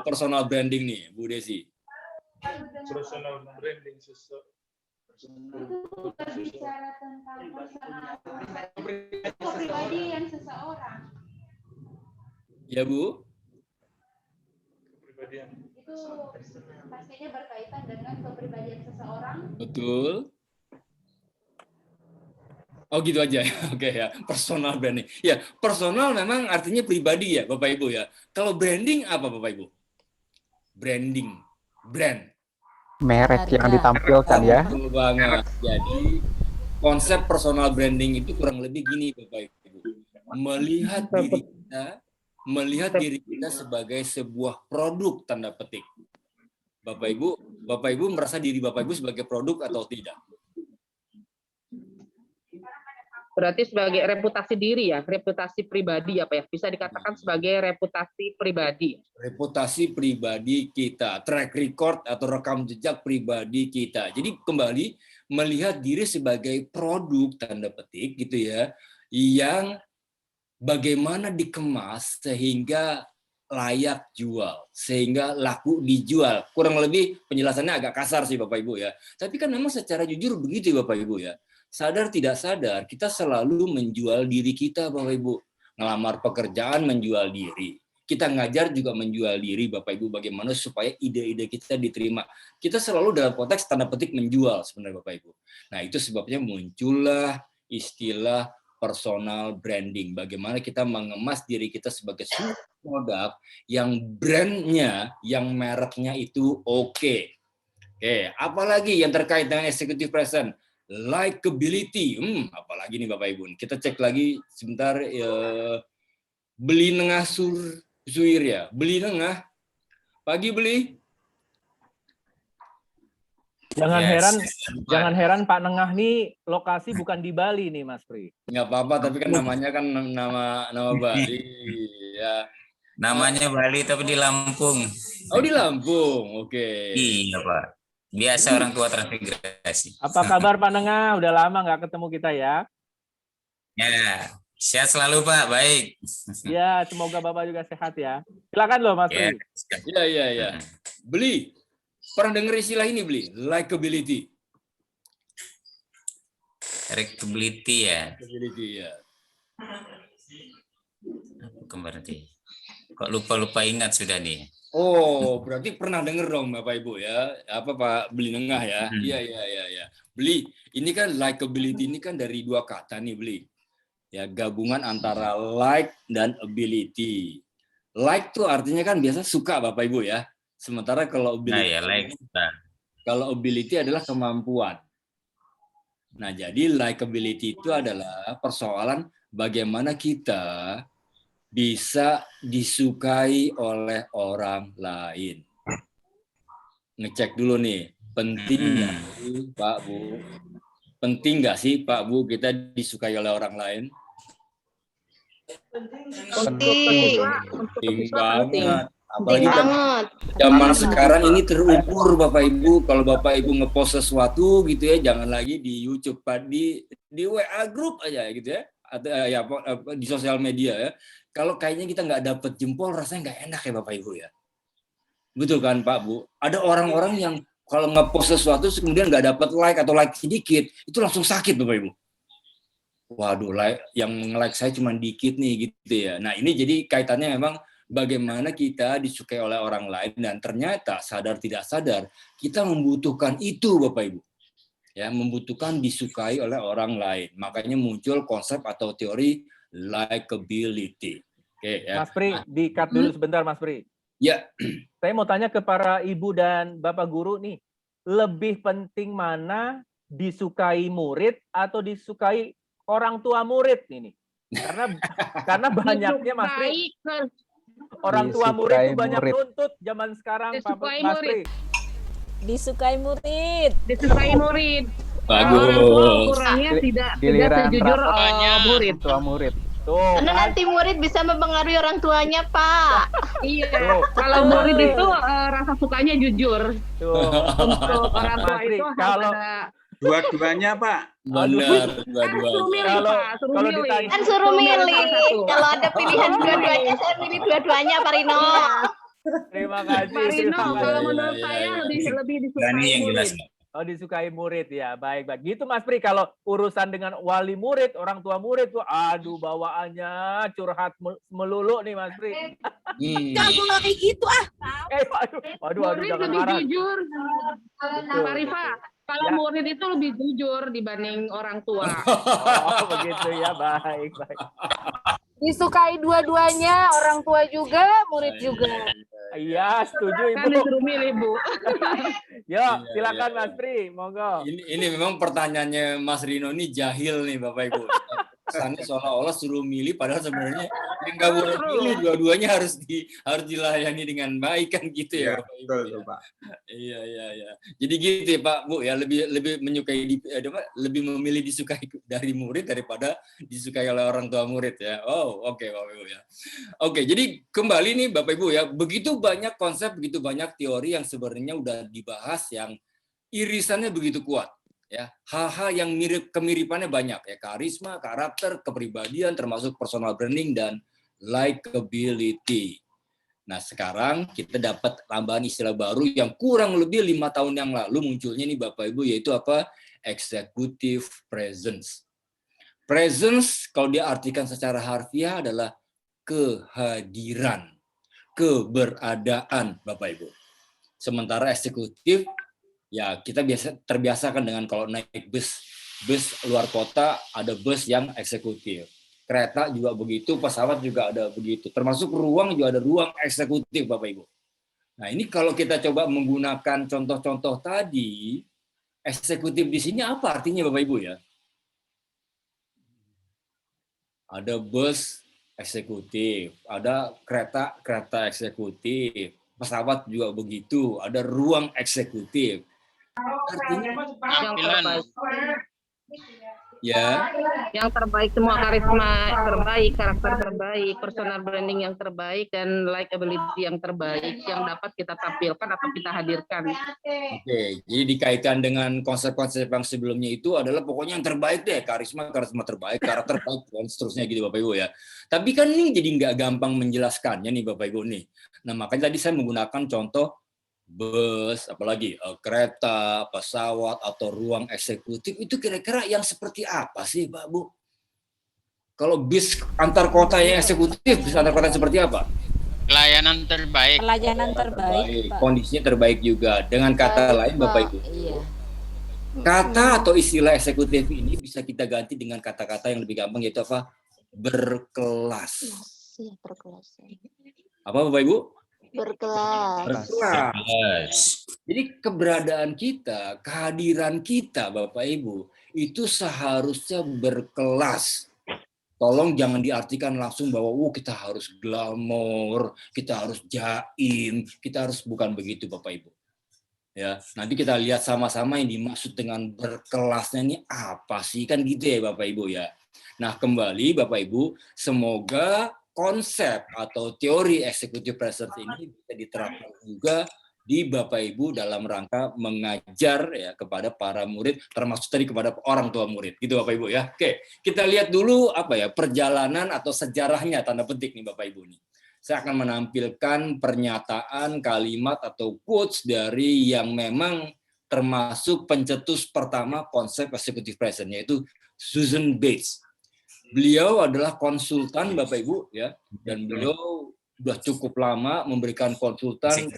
personal branding nih Bu Desi? Personal branding sesuatu. Itu berbicara tentang kepribadian seseorang. Ya Bu. Kepribadian. Itu pastinya berkaitan dengan kepribadian seseorang. Betul. Oh gitu aja ya. Oke ya, personal branding. Ya, personal memang artinya pribadi ya Bapak Ibu ya. Kalau branding apa Bapak Ibu? Branding, brand. merek yang ditampilkan ya. Betul banget. Jadi konsep personal branding itu kurang lebih gini Bapak Ibu. Melihat diri kita sebagai sebuah produk tanda petik. Bapak Ibu merasa diri Bapak Ibu sebagai produk atau tidak? Berarti sebagai reputasi diri ya, reputasi pribadi apa ya? Bisa dikatakan sebagai reputasi pribadi. Reputasi pribadi kita, track record atau rekam jejak pribadi kita. Jadi kembali melihat diri sebagai produk tanda petik gitu ya, yang bagaimana dikemas sehingga layak jual, sehingga laku dijual. Kurang lebih penjelasannya agak kasar sih Bapak Ibu ya. Tapi kan memang secara jujur begitu Bapak Ibu ya. Sadar tidak sadar kita selalu menjual diri kita Bapak Ibu. Ngelamar pekerjaan menjual diri. Kita ngajar juga menjual diri Bapak Ibu, bagaimana supaya ide-ide kita diterima. Kita selalu dalam konteks tanda petik menjual sebenarnya Bapak Ibu. Nah, itu sebabnya muncullah istilah personal branding. Bagaimana kita mengemas diri kita sebagai sebuah produk yang brandnya, yang mereknya itu oke. Oke, apalagi yang terkait dengan executive presence? Likability, apalagi nih Bapak Ibu. Kita cek lagi sebentar. Beli nengah suir ya. Beli nengah. Pagi beli. Jangan heran Pak Nengah nih lokasi bukan di Bali nih Mas Pri. Nggak apa-apa, tapi kan namanya kan nama Bali. Ya. Namanya Bali tapi di Lampung. Oh di Lampung, oke. Iya Pak. Biasa orang tua transmigrasi. Apa kabar Pak Nengah? Udah lama nggak ketemu kita ya? Ya, sehat selalu Pak. Baik. Ya, semoga Bapak juga sehat ya. Silakan loh Mas Pri. Iya. Beli. Pernah dengar istilah ini beli? Likability. Likability ya. Likability ya. Bukan berarti. Kok lupa ingat sudah nih. Oh, berarti pernah dengar dong Bapak Ibu ya. Apa Pak Beli Nengah ya? Iya. Beli. Ini kan likability ini kan dari dua kata nih Beli. Ya, gabungan antara like dan ability. Like tuh artinya kan biasa suka Bapak Ibu ya. Sementara kalau ability, kalau ability adalah kemampuan. Nah, jadi likability itu adalah persoalan bagaimana kita bisa disukai oleh orang lain. Ngecek dulu nih, penting nggak sih Pak Bu? Penting nggak sih Pak Bu kita disukai oleh orang lain? Penting banget. Apalagi zaman sekarang ini terukur Bapak Ibu. Kalau Bapak Ibu ngepost sesuatu gitu ya, jangan lagi di YouTube, Pak, di WA grup aja gitu ya, atau ya di sosial media ya. Kalau kayaknya kita nggak dapet jempol, rasanya nggak enak ya Bapak Ibu ya. Betul kan Pak Bu? Ada orang-orang yang kalau ngepost sesuatu kemudian nggak dapat like atau like sedikit, itu langsung sakit Bapak Ibu. Waduh, yang nge-like saya cuma dikit nih gitu ya. Nah ini jadi kaitannya memang bagaimana kita disukai oleh orang lain, dan ternyata sadar tidak sadar kita membutuhkan itu Bapak Ibu. Ya, membutuhkan disukai oleh orang lain. Makanya muncul konsep atau teori likability. Oke, ya. Mas Pri, di-cut dulu sebentar Mas Pri. Ya. Saya mau tanya ke para ibu dan bapak guru nih, lebih penting mana disukai murid atau disukai orang tua murid ini? Karena banyaknya Mas Pri, orang tua murid itu banyak nuntut zaman sekarang Pak Mas Pri. Disukai murid. Bagus. Kurangnya tidak sejujur murid. Tua murid. Tuh, karena nanti murid bisa mempengaruhi orang tuanya, Pak. Iya. Kalau murid itu rasa sukanya jujur. Untuk orang tua itu kalau dua-duanya Pak. Benar, Kalau ditanya kan suruh milih. Kalau ada pilihan dua-duanya, saya pilih dua-duanya, Pak Rino. Terima kasih. Pak Rino, kalau menurut saya lebih disukai murid. Oh, disukai murid ya, baik. Gitu Mas Pri, kalau urusan dengan wali murid, orang tua murid tuh, aduh bawaannya curhat melulu nih Mas Pri. Jangan kayak gitu ah. Aduh, murid jangan lebih marah. jujur. Pak Rifa, kalau murid itu lebih jujur dibanding orang tua. Oh, begitu ya, baik. Disukai dua-duanya, orang tua juga, murid juga. Iya, setuju Kan Ibu. disuruh milih, Bu. Yo, silakan Mas Pri, monggo. Ini memang pertanyaannya Mas Rino ini jahil nih Bapak Ibu. Kesannya seolah-olah suruh milih, padahal sebenarnya yang nggak boleh milih, dua-duanya harus dilayani dengan baik kan gitu ya, Bapak Ibu. Betul, Pak. Iya. Jadi gitu ya Pak Bu ya, lebih menyukai lebih memilih disukai dari murid daripada disukai oleh orang tua murid ya. Oh, oke Bapak Ibu ya. Oke, jadi kembali nih Bapak Ibu ya, begitu banyak konsep, begitu banyak teori yang sebenarnya udah dibahas yang irisannya begitu kuat. Ya, hal-hal yang kemiripannya banyak ya, karisma, karakter, kepribadian, termasuk personal branding dan likability. Nah, sekarang kita dapat tambahan istilah baru yang kurang lebih 5 tahun yang lalu munculnya nih Bapak Ibu, yaitu apa? Executive presence. Presence kalau diartikan secara harfiah adalah kehadiran, keberadaan Bapak Ibu. Sementara eksekutif ya kita terbiasakan dengan kalau naik bus luar kota ada bus yang eksekutif. Kereta juga begitu, pesawat juga ada begitu. Termasuk ruang juga ada ruang eksekutif Bapak Ibu. Nah, ini kalau kita coba menggunakan contoh-contoh tadi, eksekutif di sini apa artinya Bapak Ibu ya? Ada bus eksekutif, ada kereta eksekutif, pesawat juga begitu, ada ruang eksekutif. Artinya ya, yang terbaik semua, karisma terbaik, karakter terbaik, personal branding yang terbaik, dan likability yang terbaik yang dapat kita tampilkan atau kita hadirkan. Oke, jadi dikaitkan dengan konsep-konsep yang sebelumnya itu adalah pokoknya yang terbaik deh, karisma terbaik, karakter baik, dan seterusnya gitu Bapak Ibu ya. Tapi kan ini jadi nggak gampang menjelaskannya nih Bapak Ibu nih. Nah makanya tadi saya menggunakan contoh bus, apalagi kereta, pesawat, atau ruang eksekutif, itu kira-kira yang seperti apa sih Pak Bu? Kalau bis antar kota yang eksekutif, bis antar kota seperti apa? Pelayanan terbaik. Pelayanan terbaik, Pak. Kondisinya terbaik juga. Dengan kata lain Bapak Ibu, Iya. kata atau istilah eksekutif ini bisa kita ganti dengan kata-kata yang lebih gampang, yaitu apa? Berkelas. Apa Bapak Ibu? Berkelas. Jadi keberadaan kita, kehadiran kita Bapak Ibu, itu seharusnya berkelas. Tolong jangan diartikan langsung bahwa kita harus glamor, kita harus jaim, kita harus, bukan begitu Bapak Ibu. Ya, nanti kita lihat sama-sama yang dimaksud dengan berkelasnya ini apa sih, kan gitu ya Bapak Ibu ya. Nah, kembali Bapak Ibu, semoga konsep atau teori executive presence ini bisa diterapkan juga di Bapak Ibu dalam rangka mengajar ya kepada para murid, termasuk tadi kepada orang tua murid, gitu Bapak Ibu ya. Oke, kita lihat dulu apa ya perjalanan atau sejarahnya, tanda petik nih Bapak Ibu nih. Saya akan menampilkan pernyataan, kalimat atau quotes dari yang memang termasuk pencetus pertama konsep executive presence, yaitu Susan Bates. Beliau adalah konsultan Bapak Ibu ya, dan beliau sudah cukup lama memberikan konsultan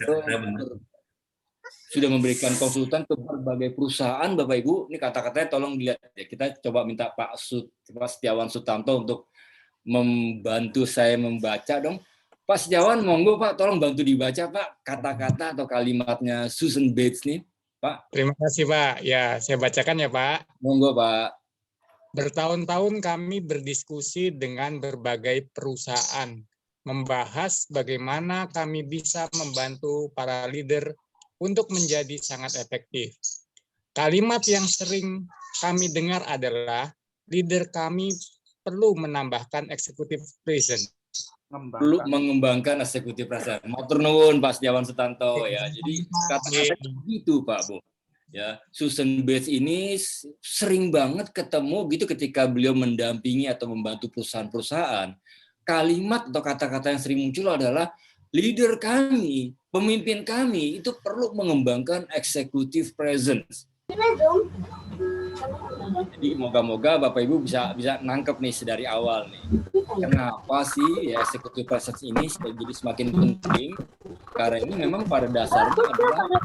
sudah memberikan konsultan ke berbagai perusahaan Bapak Ibu. Ini kata-katanya tolong dilihat ya. Kita coba minta Pak Setiawan Sutanto untuk membantu saya membaca dong. Pak Setiawan, monggo Pak, tolong bantu dibaca Pak kata-kata atau kalimatnya Susan Bates nih, Pak. Terima kasih Pak. Ya, saya bacakan ya Pak. Monggo Pak. Bertahun-tahun kami berdiskusi dengan berbagai perusahaan, membahas bagaimana kami bisa membantu para leader untuk menjadi sangat efektif. Kalimat yang sering kami dengar adalah, leader kami perlu menambahkan executive presence. Perlu mengembangkan eksekutif presence. Matur nuwun Pak Setiawan Sutanto ya. Jadi kata-kata begitu Pak Bu. Ya, Susan Bates ini sering banget ketemu gitu ketika beliau mendampingi atau membantu perusahaan-perusahaan. Kalimat atau kata-kata yang sering muncul adalah leader kami, pemimpin kami itu perlu mengembangkan executive presence. Jadi moga-moga Bapak Ibu bisa nangkep nih dari awal nih. Kenapa sih ya executive presence ini jadi semakin penting? Karena ini memang pada dasarnya adalah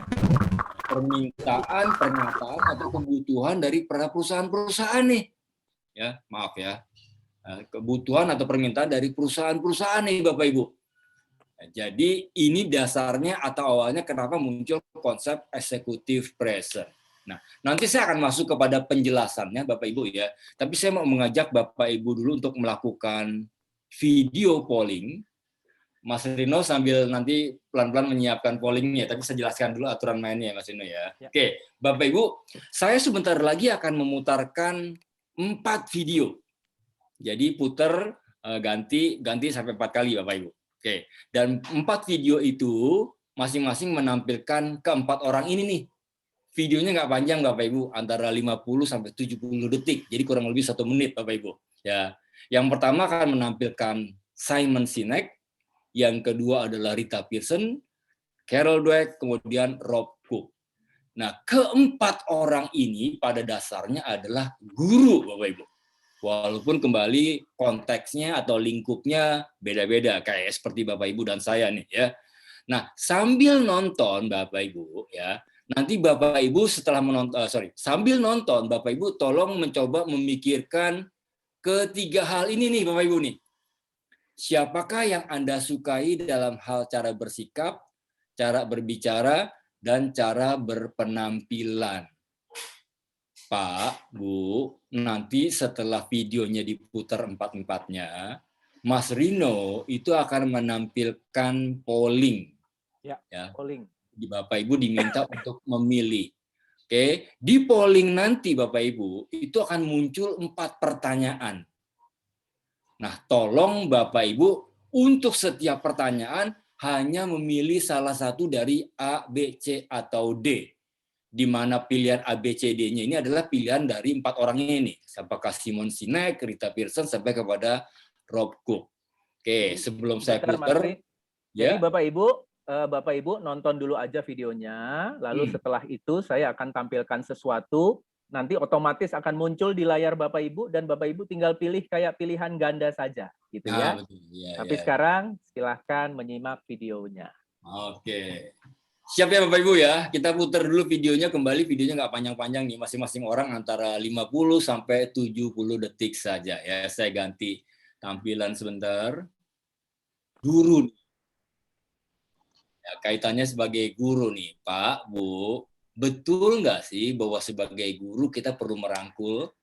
permintaan, pernyataan atau kebutuhan dari para perusahaan-perusahaan nih. Ya, maaf ya. kebutuhan atau permintaan dari perusahaan-perusahaan nih Bapak Ibu. Jadi ini dasarnya atau awalnya kenapa muncul konsep executive presence. Nah, nanti saya akan masuk kepada penjelasannya Bapak Ibu ya. Tapi saya mau mengajak Bapak Ibu dulu untuk melakukan video polling. Mas Rino sambil nanti pelan-pelan menyiapkan pollingnya, tapi saya jelaskan dulu aturan mainnya Mas Rino ya. Oke, Bapak Ibu, saya sebentar lagi akan memutarkan 4 video. Jadi putar ganti sampai 4 kali Bapak Ibu. Oke, dan 4 video itu masing-masing menampilkan ke-4 orang ini nih. Videonya nggak panjang Bapak Ibu, antara 50 sampai 70 detik. Jadi kurang lebih 1 menit Bapak Ibu. Ya. Yang pertama akan menampilkan Simon Sinek, yang kedua adalah Rita Pierson, Carol Dweck, kemudian Rob Cook. Nah, ke-4 orang ini pada dasarnya adalah guru Bapak Ibu. Walaupun kembali konteksnya atau lingkupnya beda-beda kayak seperti Bapak Ibu dan saya nih ya. Nah, sambil nonton Bapak Ibu ya, nanti Bapak Ibu setelah menonton sambil nonton Bapak Ibu tolong mencoba memikirkan ketiga hal ini nih Bapak Ibu nih. Siapakah yang Anda sukai dalam hal cara bersikap, cara berbicara, dan cara berpenampilan? Pak, Bu, nanti setelah videonya diputar 4-4-nya, Mas Rino itu akan menampilkan polling. Ya. Polling. Bapak Ibu diminta untuk memilih. Oke, di polling nanti Bapak Ibu itu akan muncul 4 pertanyaan. Nah, tolong Bapak Ibu untuk setiap pertanyaan hanya memilih salah satu dari A, B, C, atau D. Di mana pilihan A, B, C, D-nya ini adalah pilihan dari 4 orang ini. Apakah Simon Sinek, Rita Pierson, sampai kepada Rob Cook. Oke, sebelum saya putar. Jadi Bapak Ibu nonton dulu aja videonya, lalu setelah itu saya akan tampilkan sesuatu, nanti otomatis akan muncul di layar Bapak Ibu, dan Bapak Ibu tinggal pilih kayak pilihan ganda saja, gitu ya. Betul. Tapi sekarang silahkan menyimak videonya. Oke. Siap ya Bapak Ibu ya, kita putar dulu videonya kembali, videonya nggak panjang-panjang nih, masing-masing orang antara 50 sampai 70 detik saja ya. Saya ganti tampilan sebentar. Guru. Ya, kaitannya sebagai guru nih, Pak, Bu, betul nggak sih bahwa sebagai guru kita perlu merangkul?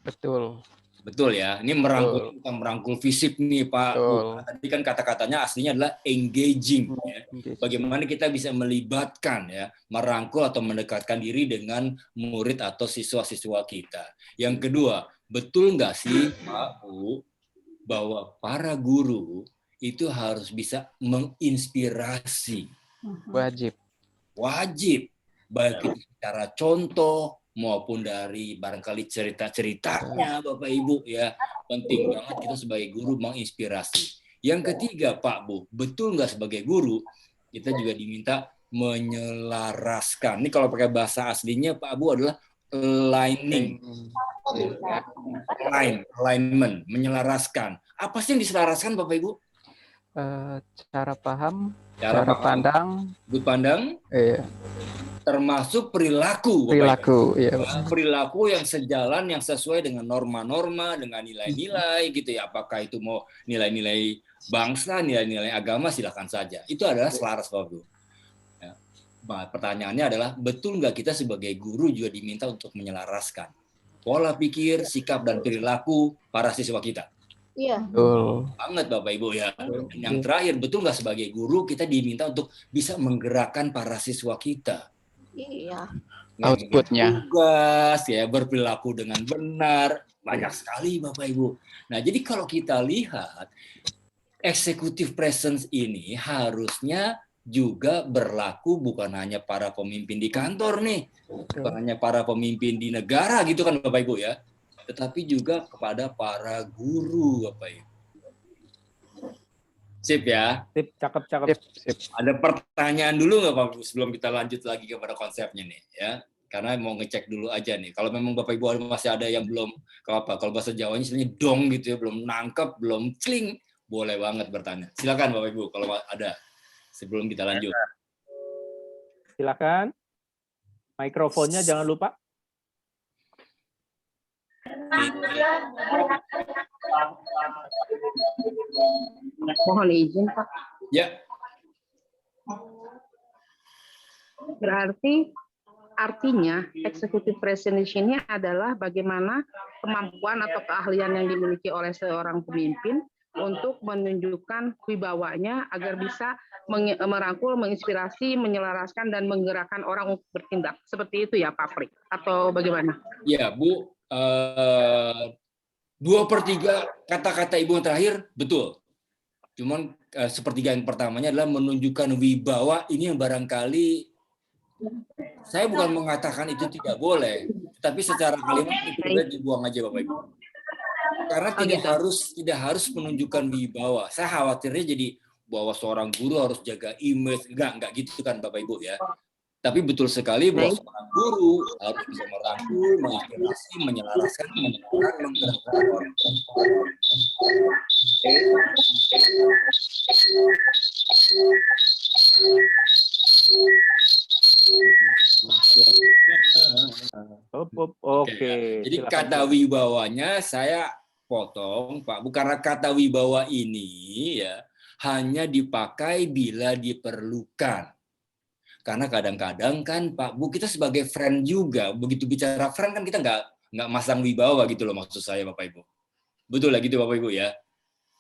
Betul. Betul ya, ini merangkul bukan merangkul fisik nih Pak. Tadi kan kata-katanya aslinya adalah engaging. Ya. Bagaimana kita bisa melibatkan ya, merangkul atau mendekatkan diri dengan murid atau siswa-siswa kita. Yang kedua, betul nggak sih Pak Bu bahwa para guru itu harus bisa menginspirasi? Wajib. Baik itu secara contoh maupun dari barangkali cerita-ceritanya Bapak Ibu ya. Penting banget kita sebagai guru menginspirasi. Yang ketiga Pak Bu, betul nggak sebagai guru kita juga diminta menyelaraskan. Ini kalau pakai bahasa aslinya Pak Bu adalah aligning. Alignment, menyelaraskan. Apa sih yang diselaraskan Bapak Ibu? Cara paham, cara pandang. Sudut pandang. Iya. Termasuk perilaku. Iya. Perilaku yang sejalan, yang sesuai dengan norma-norma, dengan nilai-nilai gitu ya. Apakah itu mau nilai-nilai bangsa, nilai-nilai agama, silakan saja. Itu adalah selaras Bapak Ibu. Ya. Nah, pertanyaannya adalah betul nggak kita sebagai guru juga diminta untuk menyelaraskan pola pikir, sikap dan perilaku para siswa kita? Iya. Betul. Banget Bapak Ibu ya. Yang terakhir, betul nggak sebagai guru kita diminta untuk bisa menggerakkan para siswa kita? Iya. Outputnya. Tugas ya, berperilaku dengan benar, banyak sekali Bapak Ibu. Nah, jadi kalau kita lihat executive presence ini harusnya juga berlaku bukan hanya para pemimpin di kantor nih, bukan hanya para pemimpin di negara gitu kan Bapak Ibu ya, tetapi juga kepada para guru Bapak Ibu. Sip ya. Sip, cakep. Sip. Ada pertanyaan dulu nggak Pak sebelum kita lanjut lagi kepada konsepnya nih ya? Karena mau ngecek dulu aja nih. Kalau memang Bapak Ibu masih ada yang belum kalau bahasa Jawanya istilahnya dong gitu ya, belum nangkep, belum cling, boleh banget bertanya. Silakan Bapak Ibu kalau ada sebelum kita lanjut. Silakan. Mikrofonnya jangan lupa. Mohon izin, Pak. Ya. Berarti artinya executive presence di sini adalah bagaimana kemampuan atau keahlian yang dimiliki oleh seorang pemimpin untuk menunjukkan wibawanya agar bisa merangkul, menginspirasi, menyelaraskan, dan menggerakkan orang untuk bertindak. Seperti itu ya Pak Frik? Atau bagaimana? Ya Bu, 2/3 kata-kata Ibu yang terakhir betul. Cuman sepertiga yang pertamanya adalah menunjukkan wibawa, ini yang barangkali saya bukan mengatakan itu tidak boleh, tapi secara kalimat itu boleh dibuang aja Bapak Ibu. Karena tidak harus menunjukkan wibawa. Saya khawatirnya jadi bahwa seorang guru harus jaga image, enggak gitu kan Bapak Ibu ya. Tapi betul sekali bahwa seorang guru harus bisa merangkul, menginspirasi, menyelaraskan, menyenangkan, menggerakkan orang. Oke. Jadi kata wibawanya saya potong, Pak. Bukan kata wibawa ini ya hanya dipakai bila diperlukan. Karena kadang-kadang kan Pak Bu, kita sebagai friend juga, begitu bicara friend kan kita nggak masang wibawa gitu loh, maksud saya Bapak Ibu. Betul lah gitu Bapak Ibu ya?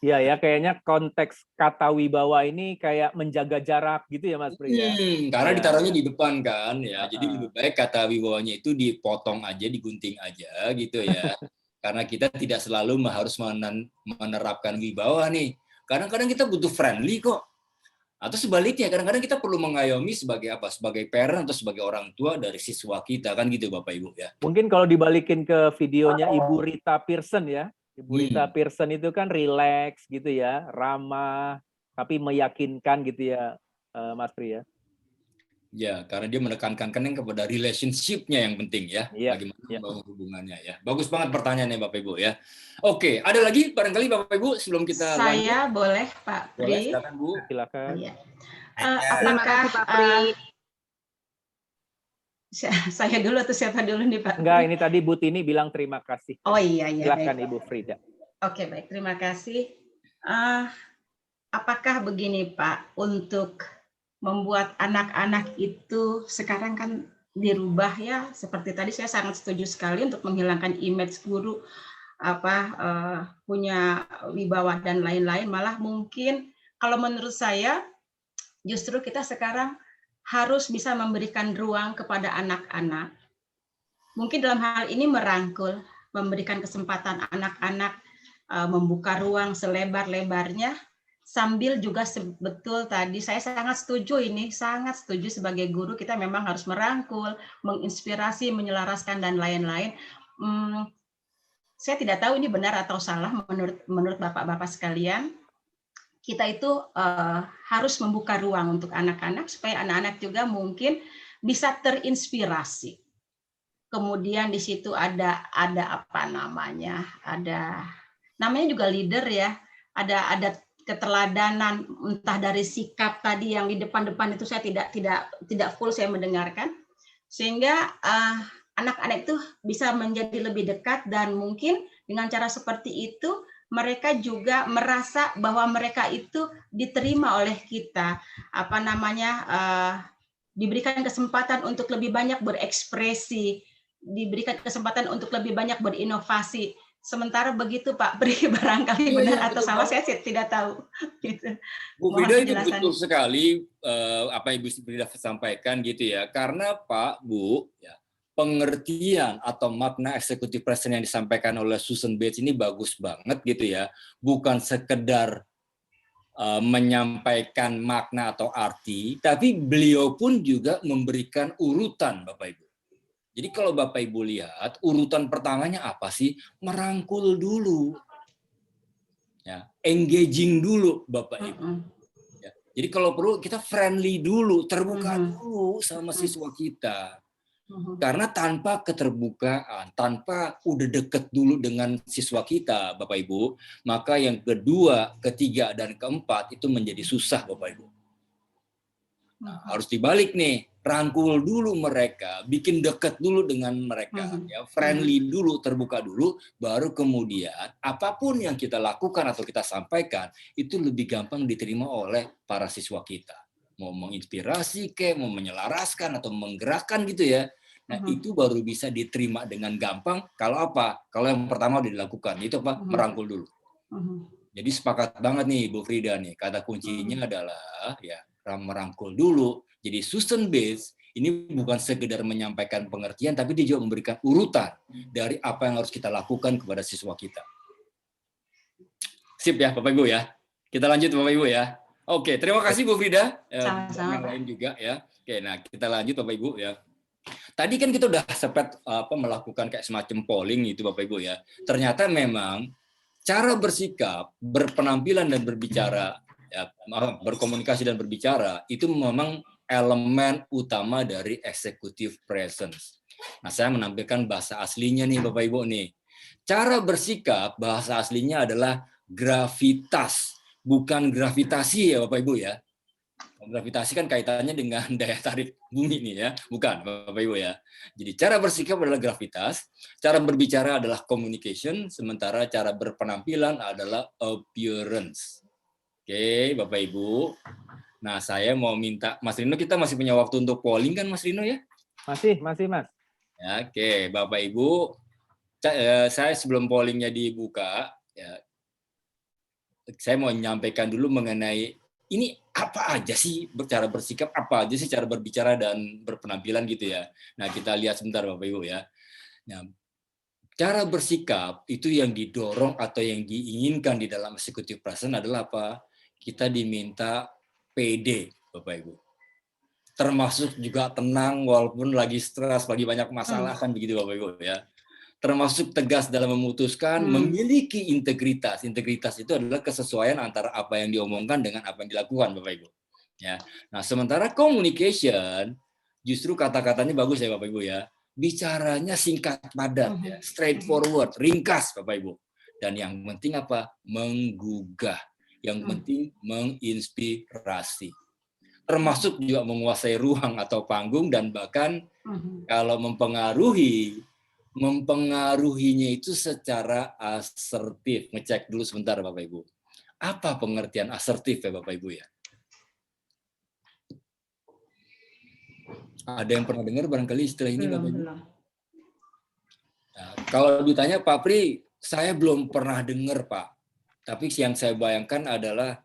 Iya ya, kayaknya konteks kata wibawa ini kayak menjaga jarak gitu ya Mas Pri ya? Karena ditaruhnya di depan kan ya, jadi lebih baik kata wibawanya itu dipotong aja, digunting aja gitu ya. Karena kita tidak selalu harus menerapkan wibawa nih. Kadang-kadang kita butuh friendly kok. Atau sebaliknya, kadang-kadang kita perlu mengayomi sebagai apa? Sebagai parent atau sebagai orang tua dari siswa kita, kan gitu Bapak Ibu ya. Mungkin kalau dibalikin ke videonya Ibu Rita Pearson ya. Ibu Rita Pearson itu kan relax gitu ya, ramah, tapi meyakinkan gitu ya Mas Pri ya. Ya, karena dia menekankan yang kepada relationship-nya yang penting ya. Bagaimana membangun hubungannya ya. Bagus banget pertanyaannya Bapak Ibu ya. Oke, ada lagi barangkali Bapak Ibu sebelum kita Saya lanjut? boleh Pak Pri? Boleh, silakan Bu. Silakan. Ya. Apakah saya dulu atau siapa dulu nih Pak? Enggak, ini tadi Bu Tini bilang terima kasih. Oh iya. Silakan baik. Ibu Frida. Oke, baik. Terima kasih. Apakah begini Pak, untuk membuat anak-anak itu sekarang kan dirubah ya, seperti tadi saya sangat setuju sekali untuk menghilangkan image guru punya wibawa dan lain-lain. Malah mungkin kalau menurut saya justru kita sekarang harus bisa memberikan ruang kepada anak-anak. Mungkin dalam hal ini merangkul, memberikan kesempatan anak-anak membuka ruang selebar-lebarnya, sambil juga betul tadi saya sangat setuju sebagai guru kita memang harus merangkul, menginspirasi, menyelaraskan dan lain-lain. Saya tidak tahu ini benar atau salah menurut Bapak-bapak sekalian. Kita itu harus membuka ruang untuk anak-anak supaya anak-anak juga mungkin bisa terinspirasi. Kemudian di situ ada apa namanya? Namanya juga leader ya. Ada keteladanan, entah dari sikap tadi yang di depan-depan itu saya tidak full saya mendengarkan, sehingga anak-anak itu bisa menjadi lebih dekat dan mungkin dengan cara seperti itu mereka juga merasa bahwa mereka itu diterima oleh kita, diberikan kesempatan untuk lebih banyak berekspresi, diberikan kesempatan untuk lebih banyak berinovasi. Sementara begitu Pak Pri, barangkali benar atau salah saya tidak tahu. Gitu. Bu Frida itu betul sekali apa Ibu Frida sampaikan gitu ya. Karena Pak, Bu, ya, pengertian atau makna executive presence yang disampaikan oleh Susan Bates ini bagus banget gitu ya. Bukan sekedar menyampaikan makna atau arti, tapi beliau pun juga memberikan urutan Bapak Ibu. Jadi kalau Bapak Ibu lihat, urutan pertamanya apa sih? Merangkul dulu. Ya, engaging dulu Bapak Ibu. Ya, jadi kalau perlu kita friendly dulu, terbuka dulu sama siswa kita. Karena tanpa keterbukaan, tanpa udah deket dulu dengan siswa kita Bapak Ibu, maka yang kedua, ketiga, dan keempat itu menjadi susah Bapak Ibu. Nah, harus dibalik nih, rangkul dulu mereka, bikin deket dulu dengan mereka, ya, friendly dulu, terbuka dulu, baru kemudian apapun yang kita lakukan atau kita sampaikan itu lebih gampang diterima oleh para siswa kita. Mau menginspirasi mau menyelaraskan atau menggerakkan gitu ya. Nah, itu baru bisa diterima dengan gampang kalau apa? Kalau yang pertama udah dilakukan, itu apa? Merangkul dulu. Jadi sepakat banget nih Bu Frida nih, kata kuncinya adalah ya merangkul dulu. Jadi Susan Bates ini bukan sekedar menyampaikan pengertian, tapi dia juga memberikan urutan dari apa yang harus kita lakukan kepada siswa kita. Sip ya Bapak Ibu ya. Kita lanjut Bapak Ibu ya. Oke, terima kasih Bu Frida. Sama-sama, yang lain juga ya. Oke, nah kita lanjut Bapak Ibu ya. Tadi kan kita udah sempat melakukan kayak semacam polling itu Bapak Ibu ya. Ternyata memang cara bersikap, berpenampilan dan berbicara, ya, berkomunikasi dan berbicara itu memang elemen utama dari executive presence. Nah, saya menampilkan bahasa aslinya nih Bapak Ibu nih. Cara bersikap bahasa aslinya adalah gravitas, bukan gravitasi ya Bapak Ibu ya. Gravitasi kan kaitannya dengan daya tarik bumi nih ya, bukan Bapak Ibu ya. Jadi cara bersikap adalah gravitas, cara berbicara adalah communication, sementara cara berpenampilan adalah appearance. Oke, Bapak Ibu. Nah, saya mau minta Mas Rino, kita masih punya waktu untuk polling kan Mas Rino ya? Masih Mas. Ya, oke, Bapak Ibu. Saya sebelum pollingnya dibuka, ya, saya mau menyampaikan dulu mengenai ini apa aja sih cara bersikap, apa aja sih cara berbicara dan berpenampilan gitu ya. Nah, kita lihat sebentar Bapak Ibu ya. Nah, cara bersikap itu yang didorong atau yang diinginkan di dalam executive presence adalah apa? Kita diminta PD, Bapak Ibu. Termasuk juga tenang walaupun lagi stres, lagi banyak masalah kan begitu Bapak Ibu ya. Termasuk tegas dalam memutuskan, memiliki integritas. Integritas itu adalah kesesuaian antara apa yang diomongkan dengan apa yang dilakukan, Bapak Ibu. Ya. Nah, sementara communication, justru kata-katanya bagus ya, Bapak Ibu ya. Bicaranya singkat, padat, ya, straightforward, ringkas, Bapak Ibu. Dan yang penting apa? Menggugah. Yang penting menginspirasi. Termasuk juga menguasai ruang atau panggung dan bahkan kalau mempengaruhinya itu secara asertif. Ngecek dulu sebentar Bapak Ibu. Apa pengertian asertif ya Bapak Ibu ya? Ada yang pernah dengar barangkali istilah ini Bapak Ibu? Nah, kalau ditanya Pak Pri, saya belum pernah dengar Pak. Tapi yang saya bayangkan adalah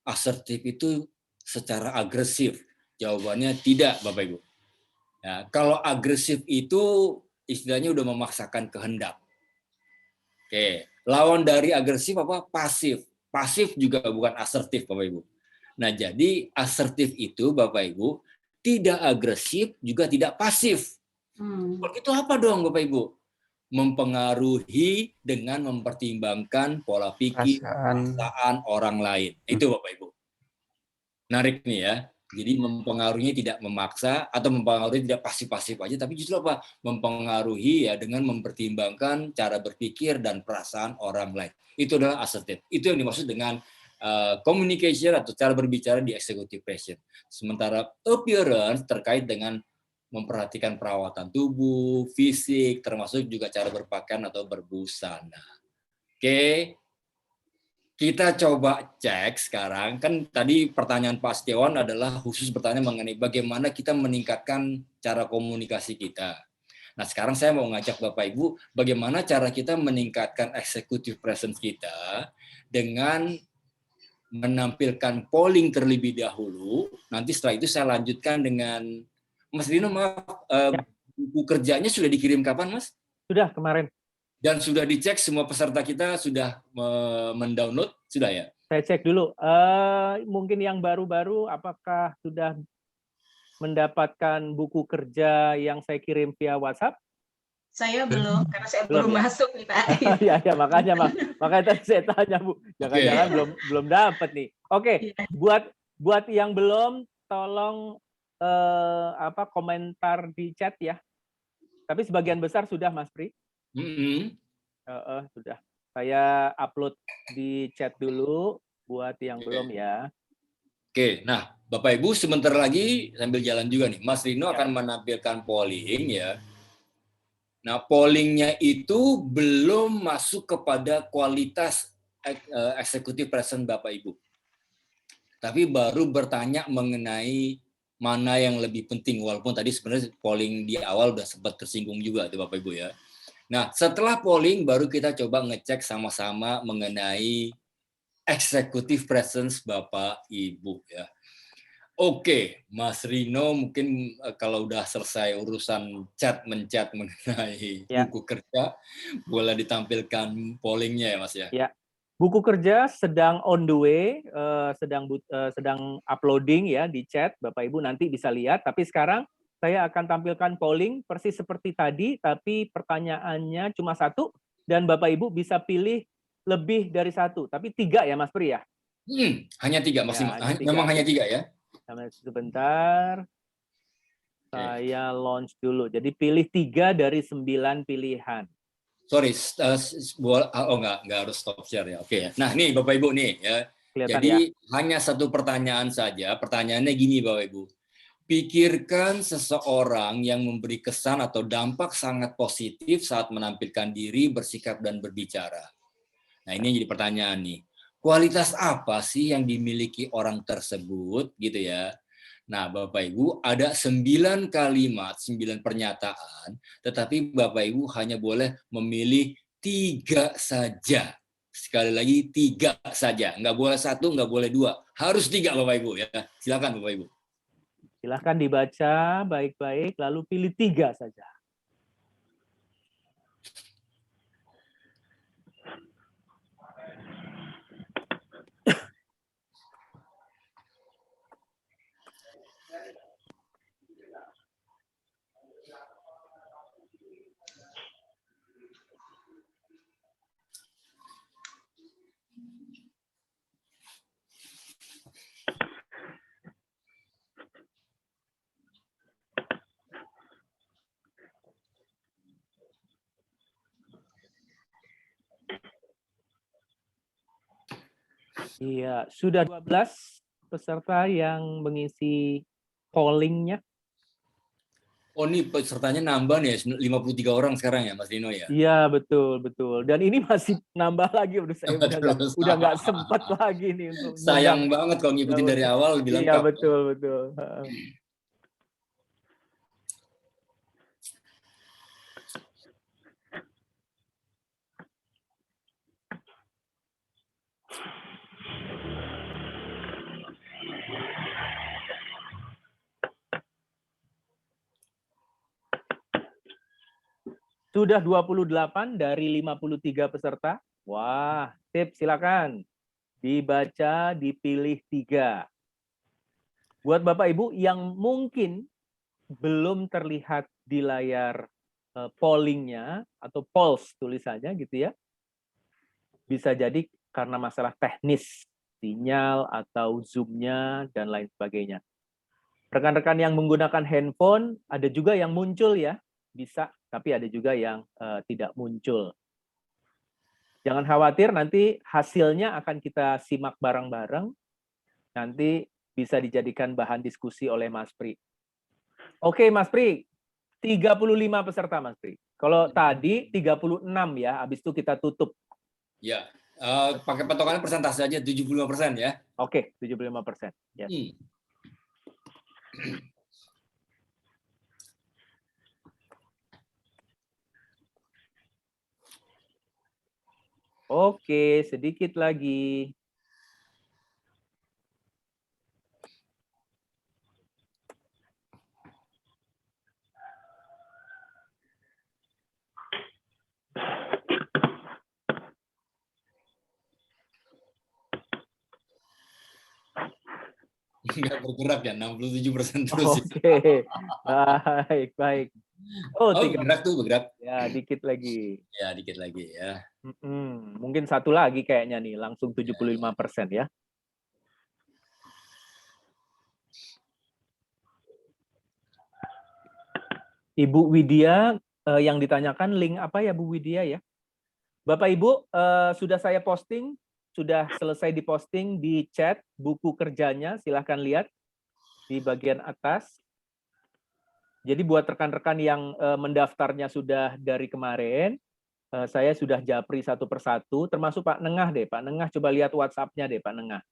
asertif itu secara agresif. Jawabannya tidak Bapak Ibu. Nah, kalau agresif itu istilahnya udah memaksakan kehendak. Oke, lawan dari agresif apa? Pasif. Pasif juga bukan asertif, Bapak Ibu. Nah, jadi asertif itu, Bapak Ibu, tidak agresif juga tidak pasif. Itu apa dong, Bapak Ibu? Mempengaruhi dengan mempertimbangkan pola pikir, perasaan orang lain. Itu Bapak Ibu. Menarik nih ya. Jadi mempengaruhinya tidak memaksa atau mempengaruhi tidak pasif-pasif aja, tapi justru apa? Mempengaruhi ya dengan mempertimbangkan cara berpikir dan perasaan orang lain. Itu adalah asertif. Itu yang dimaksud dengan communication atau cara berbicara di executive presence. Sementara appearance terkait dengan memperhatikan perawatan tubuh, fisik, termasuk juga cara berpakaian atau berbusana. Oke. Kita coba cek sekarang, kan tadi pertanyaan Pak Setiawan adalah khusus bertanya mengenai bagaimana kita meningkatkan cara komunikasi kita. Nah sekarang saya mau ngajak Bapak Ibu, bagaimana cara kita meningkatkan executive presence kita dengan menampilkan polling terlebih dahulu, nanti setelah itu saya lanjutkan dengan Mas Dino, maaf, buku kerjanya sudah dikirim kapan Mas? Sudah kemarin. Dan sudah dicek semua peserta kita sudah mendownload, sudah ya? Saya cek dulu. Mungkin yang baru-baru, apakah sudah mendapatkan buku kerja yang saya kirim via WhatsApp? Saya belum, karena saya belum masuk nih Pak. Ya, makanya tadi saya tanya Bu, jangan-jangan belum dapat nih. Oke, buat yang belum, tolong komentar di chat ya. Tapi sebagian besar sudah Mas Pri. Sudah. Saya upload di chat dulu buat yang belum ya. Oke, nah Bapak Ibu sebentar lagi sambil jalan juga nih, Mas Rino akan menampilkan polling ya. Nah, pollingnya itu belum masuk kepada kualitas eksekutif present Bapak Ibu. Tapi baru bertanya mengenai mana yang lebih penting, walaupun tadi sebenarnya polling di awal udah sempat tersinggung juga tuh Bapak Ibu ya. Nah, setelah polling baru kita coba ngecek sama-sama mengenai executive presence Bapak Ibu ya. Oke, Mas Rino mungkin kalau udah selesai urusan menchat mengenai buku kerja, boleh ditampilkan pollingnya ya Mas ya. Ya. Buku kerja sedang on the way, sedang uploading ya di chat, Bapak Ibu nanti bisa lihat. Tapi sekarang saya akan tampilkan polling persis seperti tadi, tapi pertanyaannya cuma satu dan Bapak Ibu bisa pilih lebih dari satu, tapi 3 ya Mas Pri ya? Hanya 3 maksimal. Ya, memang hanya 3 ya? Sebentar, saya launch dulu. Jadi pilih 3 dari 9 pilihan. Sorry, nggak harus stop share ya. Oke ya. Nah nih Bapak Ibu nih ya. Kelihatan jadi ya? hanya satu pertanyaan saja. Pertanyaannya gini Bapak Ibu. Pikirkan seseorang yang memberi kesan atau dampak sangat positif saat menampilkan diri, bersikap dan berbicara. Nah ini yang jadi pertanyaan nih. Kualitas apa sih yang dimiliki orang tersebut gitu ya. Nah Bapak Ibu ada 9 kalimat, 9 pernyataan, tetapi Bapak Ibu hanya boleh memilih 3 saja. Sekali lagi 3 saja, nggak boleh 1, nggak boleh 2, harus 3 Bapak Ibu ya. Silakan Bapak Ibu. Silakan dibaca baik-baik, lalu pilih 3 saja. Iya, sudah 12 peserta yang mengisi pollingnya. Oh ini pesertanya nambah nih, 53 orang sekarang ya Mas Dino ya? Iya, betul. Dan ini masih nambah lagi, saya udah nggak sempat lagi nih untuk sayang banget kalau ngikutin dari awal lebih lengkap. Iya, betul. Sudah 28 dari 53 peserta. Wah, sip, silakan. Dibaca, dipilih 3. Buat Bapak Ibu yang mungkin belum terlihat di layar pollingnya atau polls tulisannya gitu ya. Bisa jadi karena masalah teknis, sinyal atau zoom-nya dan lain sebagainya. Rekan-rekan yang menggunakan handphone ada juga yang muncul ya. Bisa, tapi ada juga yang tidak muncul. Jangan khawatir, nanti hasilnya akan kita simak bareng-bareng. Nanti bisa dijadikan bahan diskusi oleh Mas Pri. Oke, Mas Pri, 35 peserta, Mas Pri. Kalau tadi 36 ya, habis itu kita tutup. Ya, pakai patokannya persentase aja 75% ya. Oke, 75%. Yes. Oke, sedikit lagi. Nggak bergerak ya, 67% terus. Oke, baik. Oh, bergerak. Ya, dikit lagi. Ya, dikit lagi ya. Mungkin satu lagi kayaknya nih, langsung 75% ya. Ibu Widya yang ditanyakan link apa ya Bu Widya ya? Bapak Ibu, sudah saya posting, sudah selesai diposting di chat buku kerjanya, silahkan lihat. di bagian atas. Jadi buat rekan-rekan yang mendaftarnya sudah dari kemarin, saya sudah japri satu persatu, termasuk Pak Nengah deh. Pak Nengah coba lihat WhatsApp-nya deh, Pak Nengah.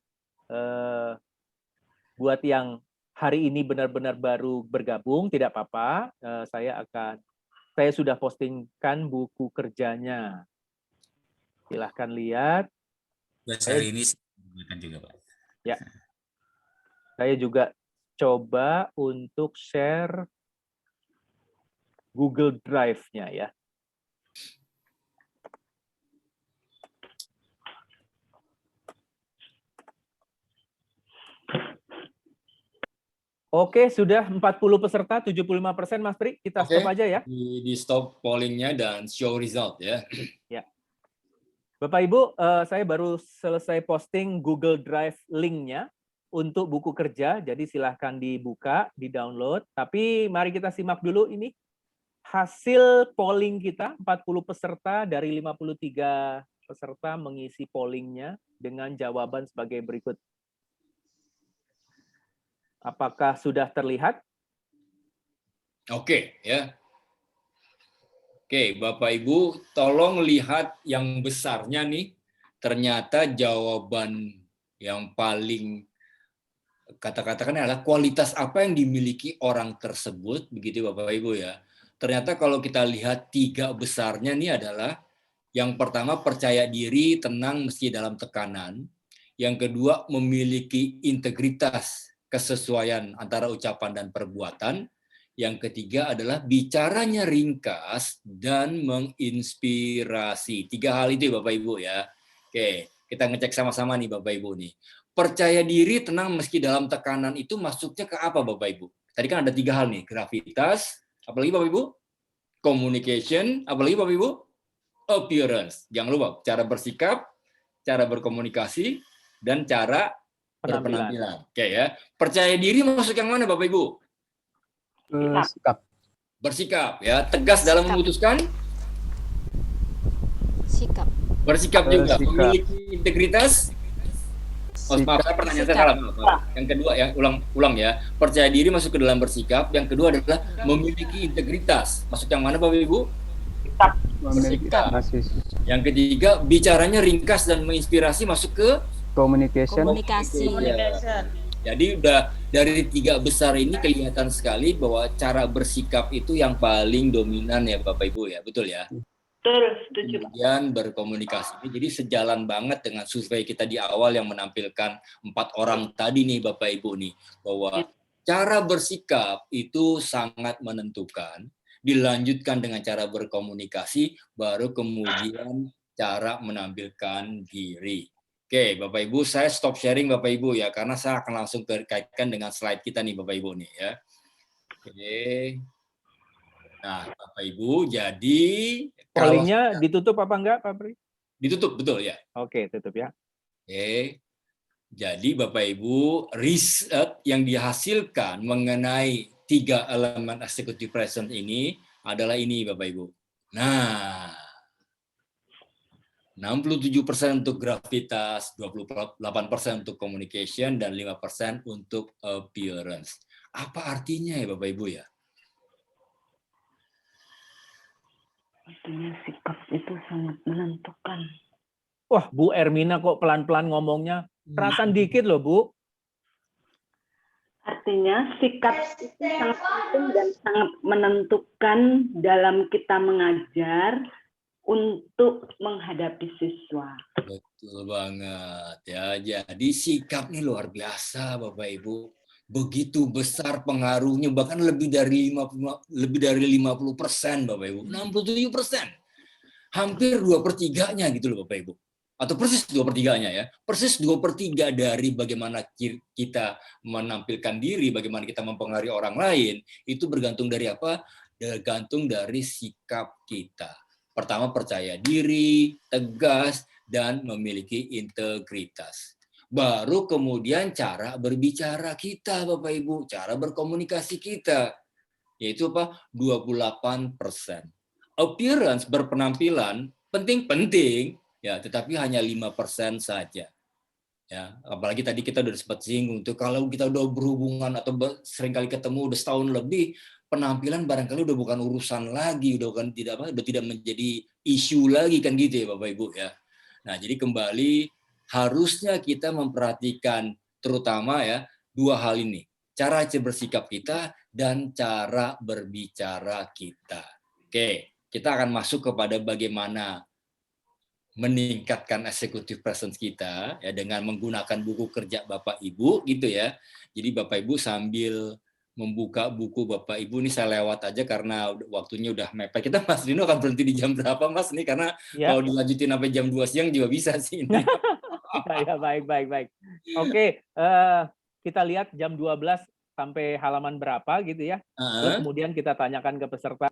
Buat yang hari ini benar-benar baru bergabung, tidak apa-apa. Saya sudah postingkan buku kerjanya. Silahkan lihat. Hari ini juga, Pak. Ya. Saya juga coba untuk share Google Drive-nya ya. Oke, sudah 40 peserta, 75%, Mas Pri. Kita stop aja ya. Di stop pollingnya dan show result ya. Ya. Bapak Ibu, saya baru selesai posting Google Drive link-nya untuk buku kerja, jadi silahkan dibuka, di-download. Tapi mari kita simak dulu ini hasil polling kita, 40 peserta dari 53 peserta mengisi pollingnya dengan jawaban sebagai berikut. Apakah sudah terlihat? Oke, ya. Oke, Bapak Ibu, tolong lihat yang besarnya nih. Ternyata jawaban yang paling kata-katakan adalah kualitas apa yang dimiliki orang tersebut, begitu Bapak Ibu ya. Ternyata kalau kita lihat 3 besarnya nih adalah yang pertama percaya diri, tenang meski dalam tekanan. Yang kedua memiliki integritas, kesesuaian antara ucapan dan perbuatan. Yang ketiga adalah bicaranya ringkas dan menginspirasi. 3 hal itu Bapak Ibu ya. Oke, kita ngecek sama-sama nih Bapak Ibu nih. Percaya diri, tenang meski dalam tekanan itu masuknya ke apa Bapak Ibu? Tadi kan ada 3 hal nih, gravitas, apalagi Bapak Ibu? Communication, apalagi Bapak Ibu? Appearance. Jangan lupa, cara bersikap, cara berkomunikasi, dan cara berpenampilan. Oke ya. Percaya diri masuk yang mana Bapak Ibu? Sikap. Bersikap ya. Tegas dalam memutuskan? Sikap. Bersikap juga. Sikap. Memiliki integritas? Oh, maaf, saya pertanyaan saya salah. Maaf. Yang kedua, ya, ulang ya. Percaya diri masuk ke dalam bersikap. Yang kedua adalah memiliki integritas. Masuk yang mana Bapak Ibu? Bersikap. Yang ketiga, bicaranya ringkas dan menginspirasi, masuk ke Communication. Ya. Jadi udah dari 3 besar ini kelihatan sekali bahwa cara bersikap itu yang paling dominan ya Bapak Ibu ya, betul ya? Betul, setuju. Kemudian berkomunikasi. Jadi sejalan banget dengan survei kita di awal yang menampilkan 4 orang tadi nih Bapak Ibu nih, bahwa cara bersikap itu sangat menentukan, dilanjutkan dengan cara berkomunikasi, baru kemudian cara menampilkan diri. Oke, Bapak Ibu, saya stop sharing Bapak Ibu ya, karena saya akan langsung kaitkan dengan slide kita nih Bapak Ibu nih ya. Oke. Nah, Bapak Ibu, jadi pollingnya ditutup apa enggak, Pak Pri? Ditutup, betul ya. Oke, tutup ya. Oke. Jadi Bapak Ibu, riset yang dihasilkan mengenai 3 elemen executive presence ini adalah ini Bapak Ibu. Nah, 67% untuk gravitas, 28% untuk communication, dan 5% untuk appearance. Apa artinya ya Bapak Ibu ya? Artinya sikap itu sangat menentukan. Wah, Bu Ermina kok pelan-pelan ngomongnya. Kerasan dikit loh, Bu. Artinya sikap itu sangat penting dan sangat menentukan dalam kita mengajar untuk menghadapi siswa. Betul banget ya. Jadi sikap ini luar biasa Bapak Ibu. Begitu besar pengaruhnya, bahkan lebih dari 50% Bapak Ibu. 67%. Hampir 2/3-nya gitu loh Bapak Ibu. Atau persis 2/3-nya ya. Persis 2/3 dari bagaimana kita menampilkan diri, bagaimana kita mempengaruhi orang lain, itu bergantung dari apa? Bergantung dari sikap kita. Pertama, percaya diri, tegas, dan memiliki integritas. Baru kemudian cara berbicara kita, Bapak Ibu, cara berkomunikasi kita, yaitu apa? 28%. Appearance, berpenampilan, penting-penting, ya, tetapi hanya 5% saja. Ya, apalagi tadi kita udah sempat singgung tuh, kalau kita udah berhubungan atau sering kali ketemu udah setahun lebih, penampilan barangkali udah bukan urusan lagi, udah tidak menjadi isu lagi kan gitu ya Bapak Ibu ya. Nah, jadi kembali harusnya kita memperhatikan terutama ya dua hal ini, cara bersikap kita dan cara berbicara kita. Oke, kita akan masuk kepada bagaimana meningkatkan executive presence kita ya dengan menggunakan buku kerja Bapak Ibu gitu ya. Jadi Bapak Ibu sambil membuka buku Bapak Ibu, ini saya lewat aja karena waktunya udah mepet. Kita Mas Dino akan berhenti di jam berapa Mas nih, karena kalau dilanjutin sampai jam 2 siang juga bisa sih ini. Ya, baik. Oke, kita lihat jam 12 sampai halaman berapa gitu ya. Terus kemudian kita tanyakan ke peserta.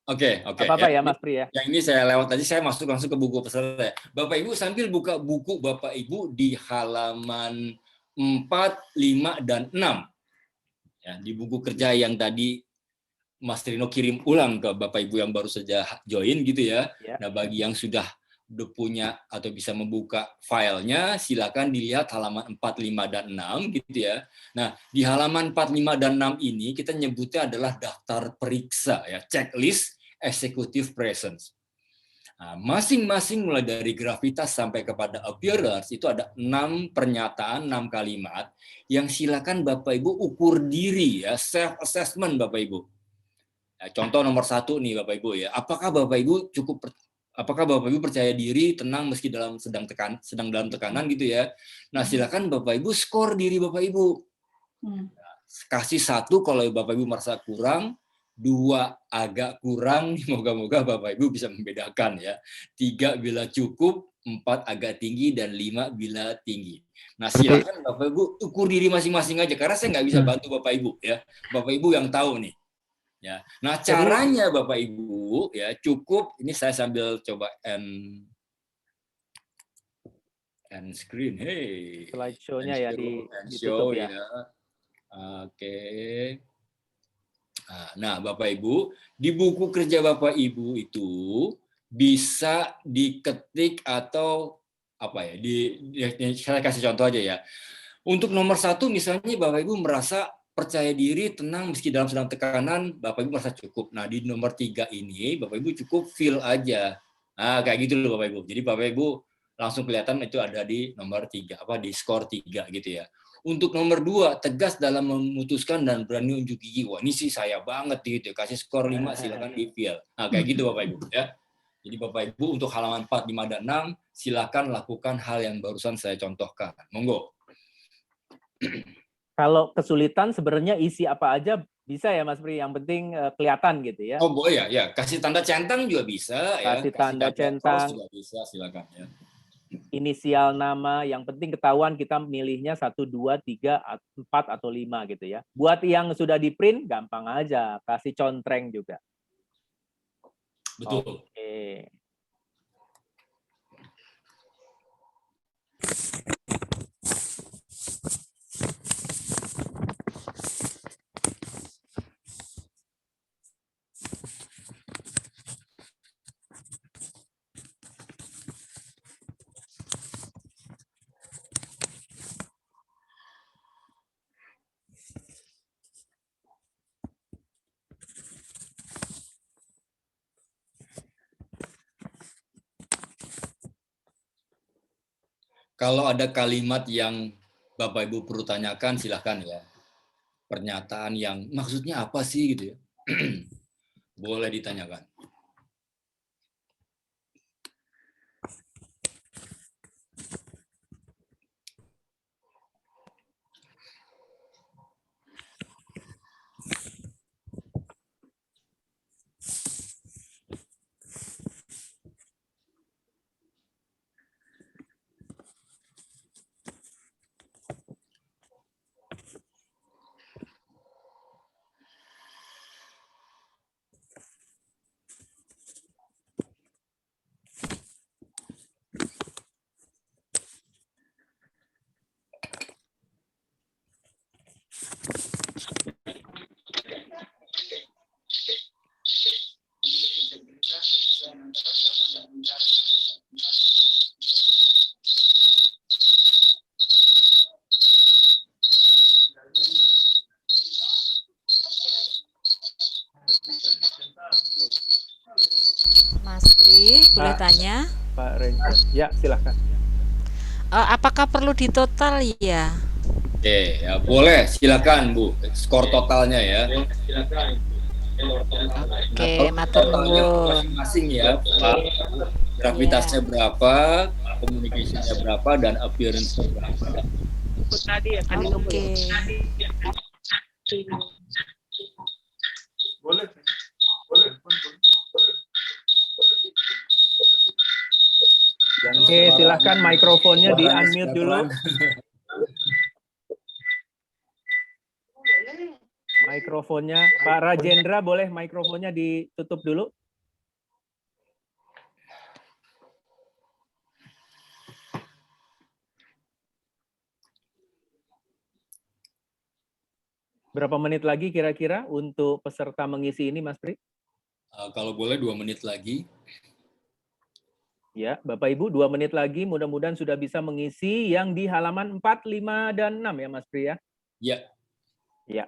Oke. Apa ya Mas Pri ya? Yang ini saya lewat tadi, saya masuk langsung ke buku peserta. Bapak Ibu sambil buka buku Bapak Ibu di halaman 4, 5, dan 6. Ya, di buku kerja yang tadi Mas Trino kirim ulang ke Bapak Ibu yang baru saja join gitu ya. Nah, bagi yang sudah punya atau bisa membuka filenya, silakan dilihat halaman 4, 5, dan 6 gitu ya. Nah, di halaman 4, 5, dan 6 ini kita nyebutnya adalah daftar periksa ya, checklist executive presence. Nah, masing-masing mulai dari gravitas sampai kepada appearance itu ada 6 pernyataan, 6 kalimat yang silakan Bapak Ibu ukur diri ya, self assessment Bapak Ibu. Ya, contoh nomor 1 nih Bapak Ibu ya, apakah Bapak Ibu percaya diri, tenang meski sedang dalam tekanan gitu ya. Nah, silakan Bapak Ibu skor diri Bapak Ibu. Kasih 1 kalau Bapak Ibu merasa kurang, 2 agak kurang, moga-moga Bapak Ibu bisa membedakan ya. 3 bila cukup, 4 agak tinggi, dan 5 bila tinggi. Nah, silakan Bapak Ibu ukur diri masing-masing aja, karena saya nggak bisa bantu Bapak Ibu ya. Bapak Ibu yang tahu nih. Ya. Nah, caranya Bapak Ibu ya cukup, ini saya sambil coba end screen. Hey. Slideshow-nya ya di show YouTube ya. Oke. Nah, Bapak Ibu, di buku kerja Bapak Ibu itu bisa diketik atau apa ya? Saya kasih contoh aja ya. Untuk nomor 1 misalnya Bapak Ibu merasa percaya diri, tenang meski sedang tekanan, Bapak Ibu merasa cukup. Nah, di nomor 3 ini Bapak Ibu cukup feel aja. Nah, kayak gitu loh Bapak Ibu. Jadi Bapak Ibu langsung kelihatan itu ada di nomor 3, di skor 3 gitu ya. Untuk nomor 2, tegas dalam memutuskan dan berani unjuk gigi. Wah, ini sih saya banget gitu. Kasih skor 5, silakan di feel. Nah, kayak gitu Bapak Ibu ya. Jadi Bapak Ibu untuk halaman 4, 5, dan 6 silakan lakukan hal yang barusan saya contohkan. Monggo. Kalau kesulitan sebenarnya isi apa aja bisa ya Mas Pri, yang penting kelihatan gitu ya. Oh boleh ya, kasih tanda centang juga bisa ya. Kasih tanda centang juga bisa, silakan ya. Inisial nama, yang penting ketahuan kita milihnya 1, 2, 3, 4 atau 5 gitu ya. Buat yang sudah di print gampang aja, kasih contreng juga. Betul. Oke. Kalau ada kalimat yang Bapak Ibu perlu tanyakan, silahkan ya. Pernyataan yang maksudnya apa sih gitu ya. Boleh ditanyakan. Mas Pri, boleh tanya? Pak Ranger. Ya, silahkan. Apakah perlu ditotal ya? Oke, ya boleh, silakan Bu. Skor totalnya ya. Oke, matur nuwun. Masing-masing ya, Pak. Gravitasnya berapa, communication-nya berapa, dan appearance-nya berapa. Oke. Boleh. Oke, silahkan mikrofonnya di-unmute dulu. Mikrofonnya, Pak Rajendra, boleh mikrofonnya ditutup dulu? Berapa menit lagi kira-kira untuk peserta mengisi ini, Mas Pri? Kalau boleh 2 menit lagi. Ya, Bapak Ibu, 2 menit lagi. Mudah-mudahan sudah bisa mengisi yang di halaman 4, 5, dan 6 ya, Mas Pri ya? Ya. Ya.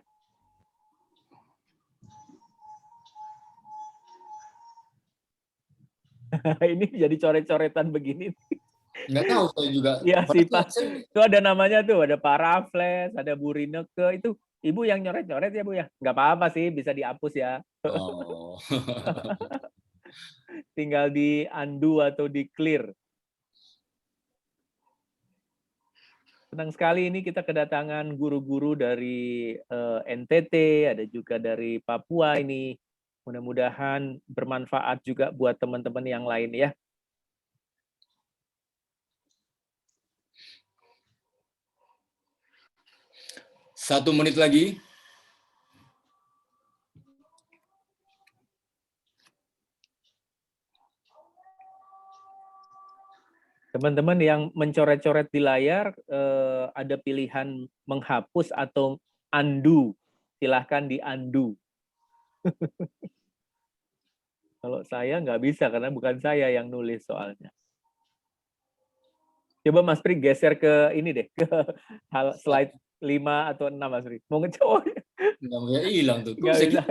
Ini jadi coret-coretan begini. Nggak tahu saya juga. Iya sih Pak. Itu ada namanya tuh, ada Pak Raffles, ada Bu Rineke. Itu Ibu yang nyoret-nyoret ya Bu ya? Nggak apa-apa sih, bisa dihapus ya. Oh. Tinggal di undo atau di clear. Senang sekali ini kita kedatangan guru-guru dari NTT, ada juga dari Papua ini. Mudah-mudahan bermanfaat juga buat teman-teman yang lain ya. Satu menit lagi. Teman-teman yang mencoret-coret di layar, ada pilihan menghapus atau undo. Silahkan di undo. Kalau saya nggak bisa, karena bukan saya yang nulis soalnya. Coba Mas Pri geser ke ini deh, ke slide 5 atau 6 Mas Pri. Mau ngecoba? Nggak hilang tuh. Nggak bisa.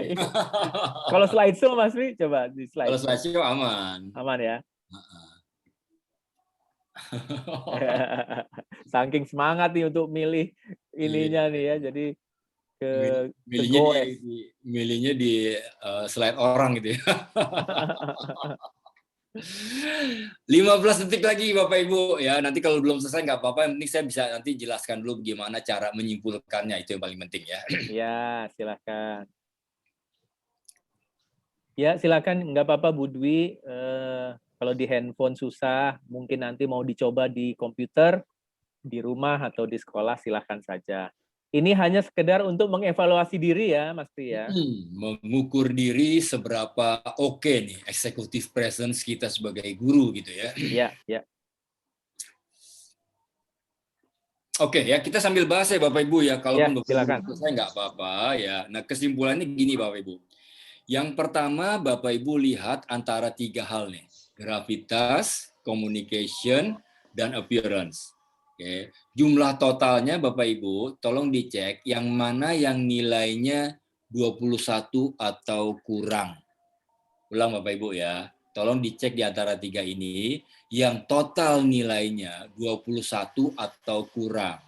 Kalau slideshow Mas Pri, coba di slide. Kalau slideshow aman. Aman ya? Saking semangat nih untuk milih ininya nih ya, jadi milihnya di slide orang gitu ya. 15 detik lagi Bapak Ibu ya, nanti kalau belum selesai nggak apa-apa, yang penting saya bisa nanti jelaskan dulu gimana cara menyimpulkannya, itu yang paling penting ya. Ya, silakan. Ya, silakan, nggak apa-apa Bu Dwi. Kalau di handphone susah, mungkin nanti mau dicoba di komputer, di rumah atau di sekolah, silakan saja. Ini hanya sekedar untuk mengevaluasi diri ya, Mas Pri ya. Mengukur diri seberapa oke nih executive presence kita sebagai guru gitu ya. Iya, ya. Oke ya, kita sambil bahas ya Bapak Ibu ya, kalaupun silakan. Saya nggak apa-apa ya. Nah, kesimpulannya gini Bapak Ibu. Yang pertama Bapak Ibu lihat antara 3 hal nih. Gravitas, communication, dan appearance. Oke. Jumlah totalnya Bapak Ibu, tolong dicek yang mana yang nilainya 21 atau kurang. Ulang Bapak Ibu ya, tolong dicek di antara 3 ini, yang total nilainya 21 atau kurang.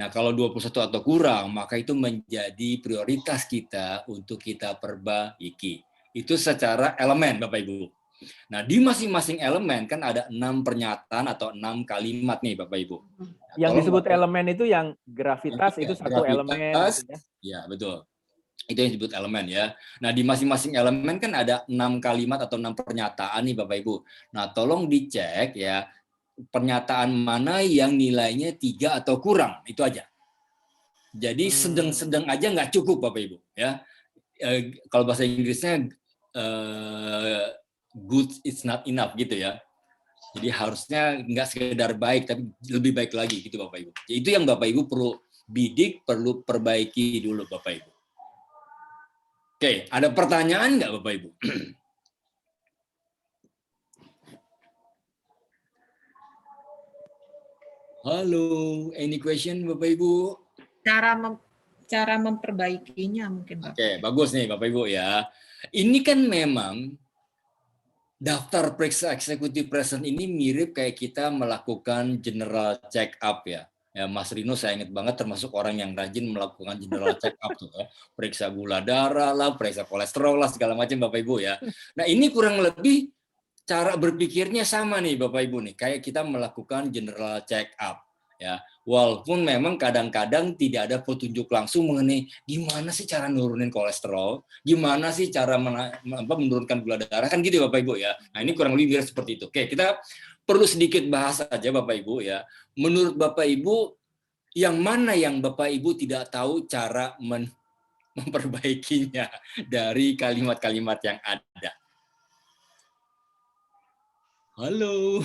Nah, kalau 21 atau kurang, maka itu menjadi prioritas kita untuk kita perbaiki. Itu secara elemen Bapak Ibu. Nah, di masing-masing elemen kan ada 6 pernyataan atau 6 kalimat nih Bapak Ibu. Nah, yang disebut elemen itu yang gravitas itu satu elemen. Ya, betul. Itu yang disebut elemen ya. Nah, di masing-masing elemen kan ada 6 kalimat atau 6 pernyataan nih Bapak Ibu. Nah, tolong dicek ya, pernyataan mana yang nilainya 3 atau kurang, itu aja. Jadi sedang-sedang aja nggak cukup Bapak Ibu ya. Kalau bahasa Inggrisnya good is not enough gitu ya. Jadi harusnya nggak sekedar baik, tapi lebih baik lagi gitu Bapak Ibu. Jadi itu yang Bapak Ibu perlu bidik, perlu perbaiki dulu Bapak Ibu. Oke, ada pertanyaan nggak Bapak Ibu? Halo, any question Bapak Ibu? cara memperbaikinya mungkin Bapak. Oke, bagus nih Bapak Ibu ya. Ini kan memang daftar periksa eksekutif present ini mirip kayak kita melakukan general check up ya. Ya, Mas Rino saya ingat banget termasuk orang yang rajin melakukan general check up tuh ya. Periksa gula darah lah, periksa kolesterol lah, segala macam Bapak Ibu ya. Nah ini kurang lebih cara berpikirnya sama nih Bapak Ibu nih, kayak kita melakukan general check up ya. Walaupun memang kadang-kadang tidak ada petunjuk langsung mengenai gimana sih cara nurunin kolesterol, gimana sih cara menurunkan gula darah, kan gitu ya Bapak Ibu ya. Nah ini kurang lebih seperti itu. Oke, kita perlu sedikit bahas aja Bapak Ibu ya. Menurut Bapak Ibu, yang mana yang Bapak Ibu tidak tahu cara memperbaikinya dari kalimat-kalimat yang ada? Halo.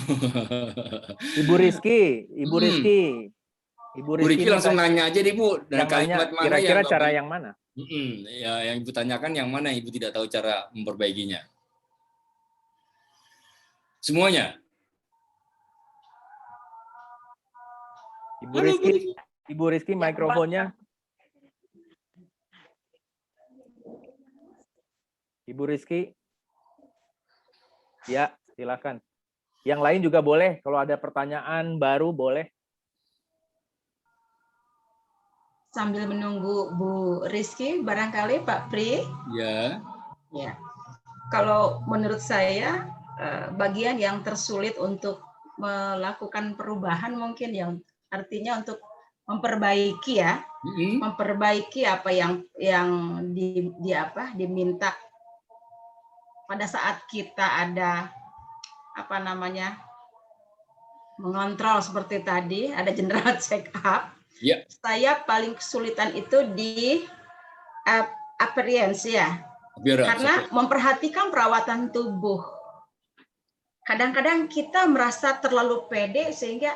Ibu Rizky, Ibu Rizky. Bu Rizky langsung nanya aja deh Bu, dan kalimat mana kira-kira yang cara Bapak, yang mana? Ya, yang Ibu tanyakan yang mana Ibu tidak tahu cara memperbaikinya? Semuanya. Ibu Rizky mikrofonnya. Ibu Rizky. Ya, silakan. Yang lain juga boleh, kalau ada pertanyaan baru boleh. Sambil menunggu Bu Rizky, barangkali Pak Pri. Ya. Ya. Kalau menurut saya bagian yang tersulit untuk melakukan perubahan mungkin yang artinya untuk memperbaiki ya, memperbaiki apa yang diminta pada saat kita ada apa namanya mengontrol seperti tadi ada general check up. Yeah. Saya paling kesulitan itu di appearance ya, karena memperhatikan perawatan tubuh. Kadang-kadang kita merasa terlalu pede sehingga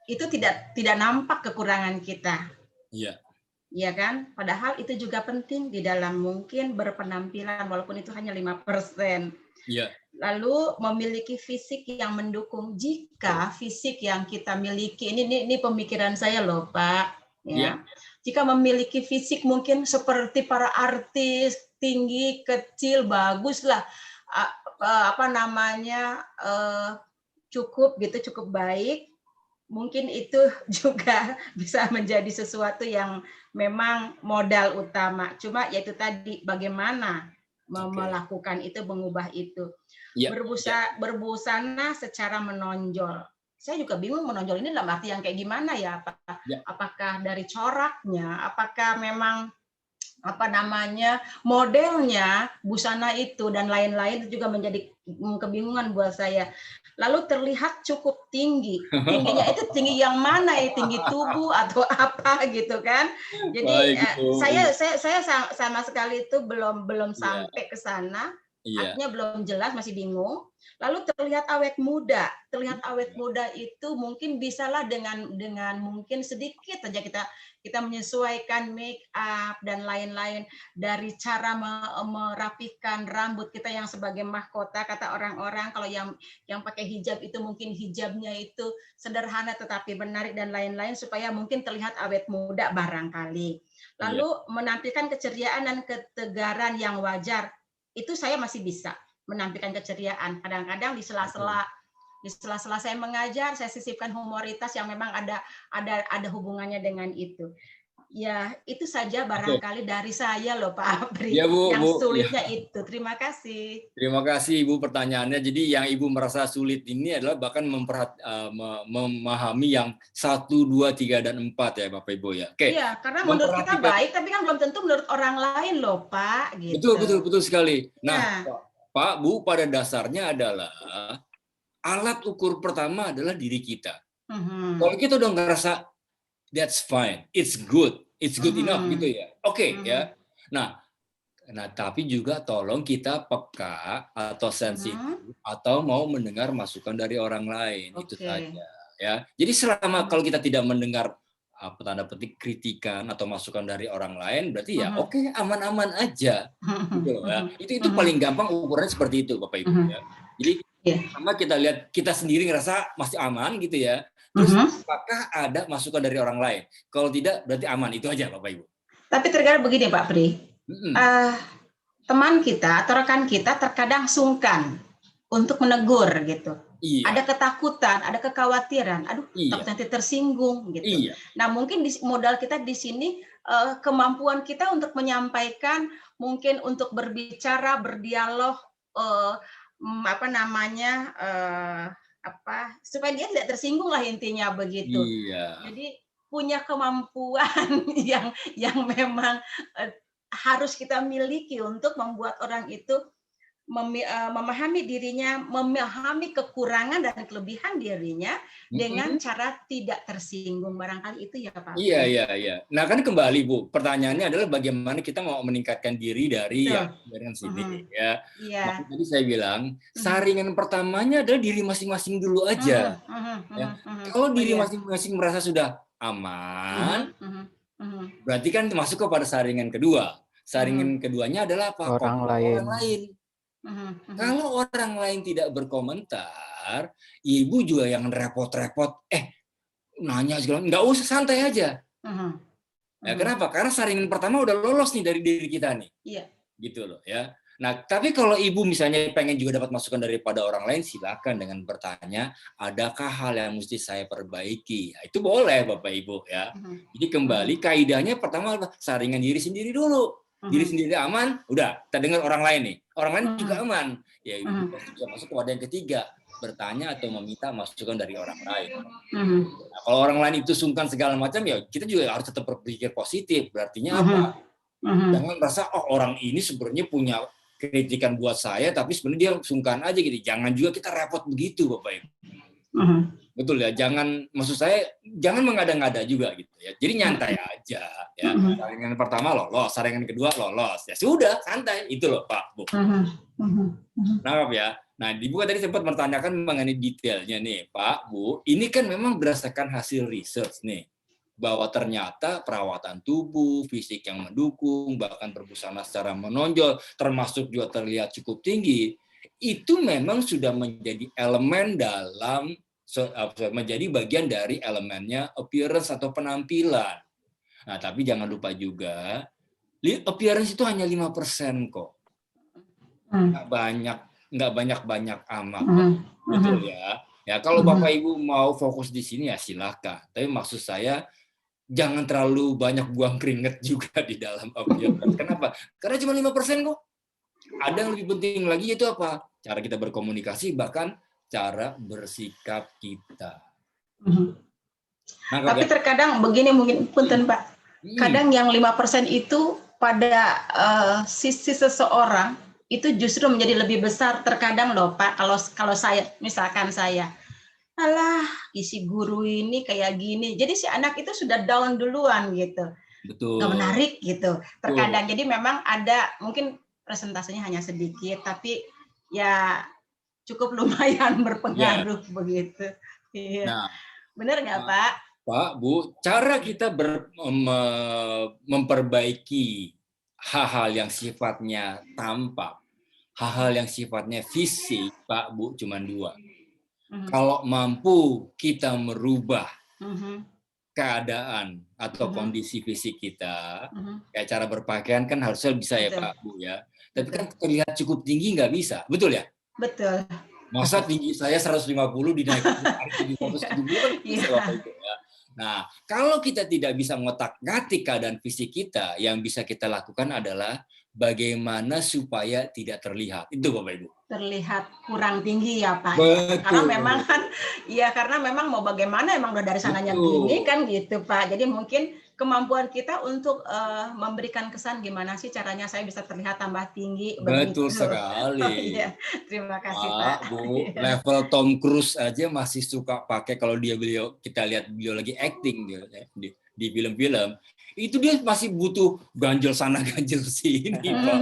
itu tidak nampak kekurangan kita. Iya. Iya kan? Padahal itu juga penting di dalam mungkin berpenampilan walaupun itu hanya 5%. Iya. Lalu memiliki fisik yang mendukung. Jika fisik yang kita miliki, ini pemikiran saya loh Pak. Ya. Jika memiliki fisik mungkin seperti para artis, tinggi, kecil, bagus lah. Cukup gitu, cukup baik. Mungkin itu juga bisa menjadi sesuatu yang memang modal utama. Cuma yaitu tadi bagaimana melakukan itu, mengubah itu. Berbusana secara menonjol. Saya juga bingung menonjol ini dalam arti yang kayak gimana ya? Apakah dari coraknya? Apakah memang modelnya, busana itu dan lain-lain itu juga menjadi kebingungan buat saya. Lalu terlihat cukup tinggi. Tingginya itu tinggi yang mana ya? Tinggi tubuh atau apa gitu kan? Jadi saya sama sekali itu belum sampai ke sana. Artinya belum jelas, masih bingung. Lalu terlihat awet muda. Terlihat awet muda itu mungkin bisalah dengan mungkin sedikit saja kita menyesuaikan make up dan lain-lain, dari cara merapikan rambut kita yang sebagai mahkota, kata orang-orang kalau yang pakai hijab itu mungkin hijabnya itu sederhana tetapi menarik dan lain-lain supaya mungkin terlihat awet muda barangkali. Lalu menampilkan keceriaan dan ketegaran yang wajar. Itu saya masih bisa menampilkan keceriaan. Kadang-kadang di sela-sela saya mengajar, saya sisipkan humoritas yang memang ada hubungannya dengan itu. Ya, itu saja barangkali dari saya loh Pak Apri. Ya, Bu, yang sulitnya itu. Terima kasih. Terima kasih Ibu pertanyaannya. Jadi yang Ibu merasa sulit ini adalah bahkan memahami yang 1, 2, 3, dan 4 ya Bapak Ibu ya. Oke. Iya, karena menurut kita baik, tapi kan belum tentu menurut orang lain loh Pak. Gitu. Betul sekali. Nah, Pak, Bu, pada dasarnya adalah alat ukur pertama adalah diri kita. Kalau kita udah ngerasa that's fine, it's good enough gitu ya. Oke, ya. Nah, tapi juga tolong kita peka atau sensitif atau mau mendengar masukan dari orang lain, itu saja ya. Jadi selama kalau kita tidak mendengar tanda petik kritikan atau masukan dari orang lain, berarti ya oke, aman-aman aja gitu ya. Itu paling gampang ukurannya seperti itu Bapak Ibu ya. Jadi sama kita lihat kita sendiri ngerasa masih aman gitu ya. Terus apakah ada masukan dari orang lain? Kalau tidak, berarti aman. Itu aja Bapak Ibu. Tapi terkadang begini Pak Pri, teman kita atau rekan kita terkadang sungkan untuk menegur gitu. Iya. Ada ketakutan, ada kekhawatiran. Aduh, takut nanti tersinggung gitu. Iya. Nah, mungkin modal kita di sini kemampuan kita untuk menyampaikan, mungkin untuk berbicara, berdialog, supaya dia tidak tersinggung lah intinya begitu. Iya. Jadi punya kemampuan yang memang harus kita miliki untuk membuat orang itu memahami dirinya, memahami kekurangan dan kelebihan dirinya dengan cara tidak tersinggung, barangkali itu ya Pak. Iya. Nah kan kembali Bu, pertanyaannya adalah bagaimana kita mau meningkatkan diri dari yang dengan sini ya. Makanya tadi saya bilang saringan pertamanya adalah diri masing-masing dulu aja. Kalau diri masing-masing merasa sudah aman, berarti kan masuk kepada saringan kedua. Saringan keduanya adalah apa? Orang lain. Kalau orang lain tidak berkomentar, ibu juga yang repot-repot, nanya segala, nggak usah, santai aja. Ya, kenapa? Karena saringan pertama udah lolos nih dari diri kita nih. Iya. Gitu loh ya. Nah, tapi kalau ibu misalnya pengen juga dapat masukan daripada orang lain, silakan dengan bertanya, adakah hal yang mesti saya perbaiki? Nah, itu boleh Bapak Ibu ya. Jadi kembali kaidahnya pertama saringan diri sendiri dulu. Diri sendiri aman, udah kita dengar orang lain nih. Orang lain juga aman. Ya ibu bisa masuk kepada yang ketiga, bertanya atau meminta masukan dari orang lain. Nah, kalau orang lain itu sungkan segala macam, ya kita juga harus tetap berpikir positif. Berartinya apa? Jangan merasa orang ini sebenarnya punya kritikan buat saya, tapi sebenarnya dia sungkan aja gitu. Jangan juga kita repot begitu Bapak Ibu. Betul ya, maksud saya jangan mengada-ngada juga gitu ya. Jadi nyantai aja ya. Saringan pertama lolos, saringan kedua lolos. Ya sudah, santai. Itu loh Pak, Bu. Nangkap ya. Nah, Ibu tadi sempat bertanyakan mengenai detailnya nih, Pak, Bu. Ini kan memang berdasarkan hasil research nih. Bahwa ternyata perawatan tubuh, fisik yang mendukung, bahkan berbusana secara menonjol, termasuk juga terlihat cukup tinggi, itu memang sudah menjadi elemen dalam menjadi bagian dari elemennya appearance atau penampilan. Nah, tapi jangan lupa juga appearance itu hanya 5% kok. Nggak banyak amat. Betul ya. Ya, kalau Bapak Ibu mau fokus di sini ya silakan. Tapi maksud saya jangan terlalu banyak buang keringat juga di dalam appearance. Kenapa? Karena cuma 5% kok. Ada yang lebih penting lagi, yaitu apa? Cara kita berkomunikasi, bahkan cara bersikap kita. Tapi terkadang begini mungkin punten Pak. Kadang yang 5% itu pada sisi seseorang itu justru menjadi lebih besar terkadang loh Pak. Kalau saya, misalkan saya, alah isi guru ini kayak gini. Jadi si anak itu sudah down duluan gitu. Betul. Nggak menarik gitu. Terkadang jadi memang ada mungkin presentasenya hanya sedikit, tapi ya cukup lumayan berpengaruh begitu. Iya. Nah, benar nggak Pak? Pak, Bu, cara kita memperbaiki hal-hal yang sifatnya tampak, hal-hal yang sifatnya fisik, Pak, Bu, cuma 2. Kalau mampu kita merubah keadaan atau kondisi fisik kita, kayak cara berpakaian kan harusnya bisa ya Pak, Bu ya. Tapi kan terlihat cukup tinggi nggak bisa, betul ya? Betul. Masa tinggi saya 150 dinaikin di 170 kan bisa Bapak Ibu ya. Nah, kalau kita tidak bisa ngotak-ngatik keadaan fisik kita, yang bisa kita lakukan adalah bagaimana supaya tidak terlihat. Itu Bapak Ibu. Terlihat kurang tinggi ya Pak. Betul. Karena memang kan, ya karena memang mau bagaimana emang udah dari sananya tinggi kan gitu Pak. Jadi mungkin kemampuan kita untuk memberikan kesan gimana sih caranya saya bisa terlihat tambah tinggi. Betul begitu. sekali. Iya. Terima kasih Pak. Bu, level Tom Cruise aja masih suka pakai kalau kita lihat beliau lagi acting di film-film. Itu dia masih butuh ganjel sana ganjel sini, Pak.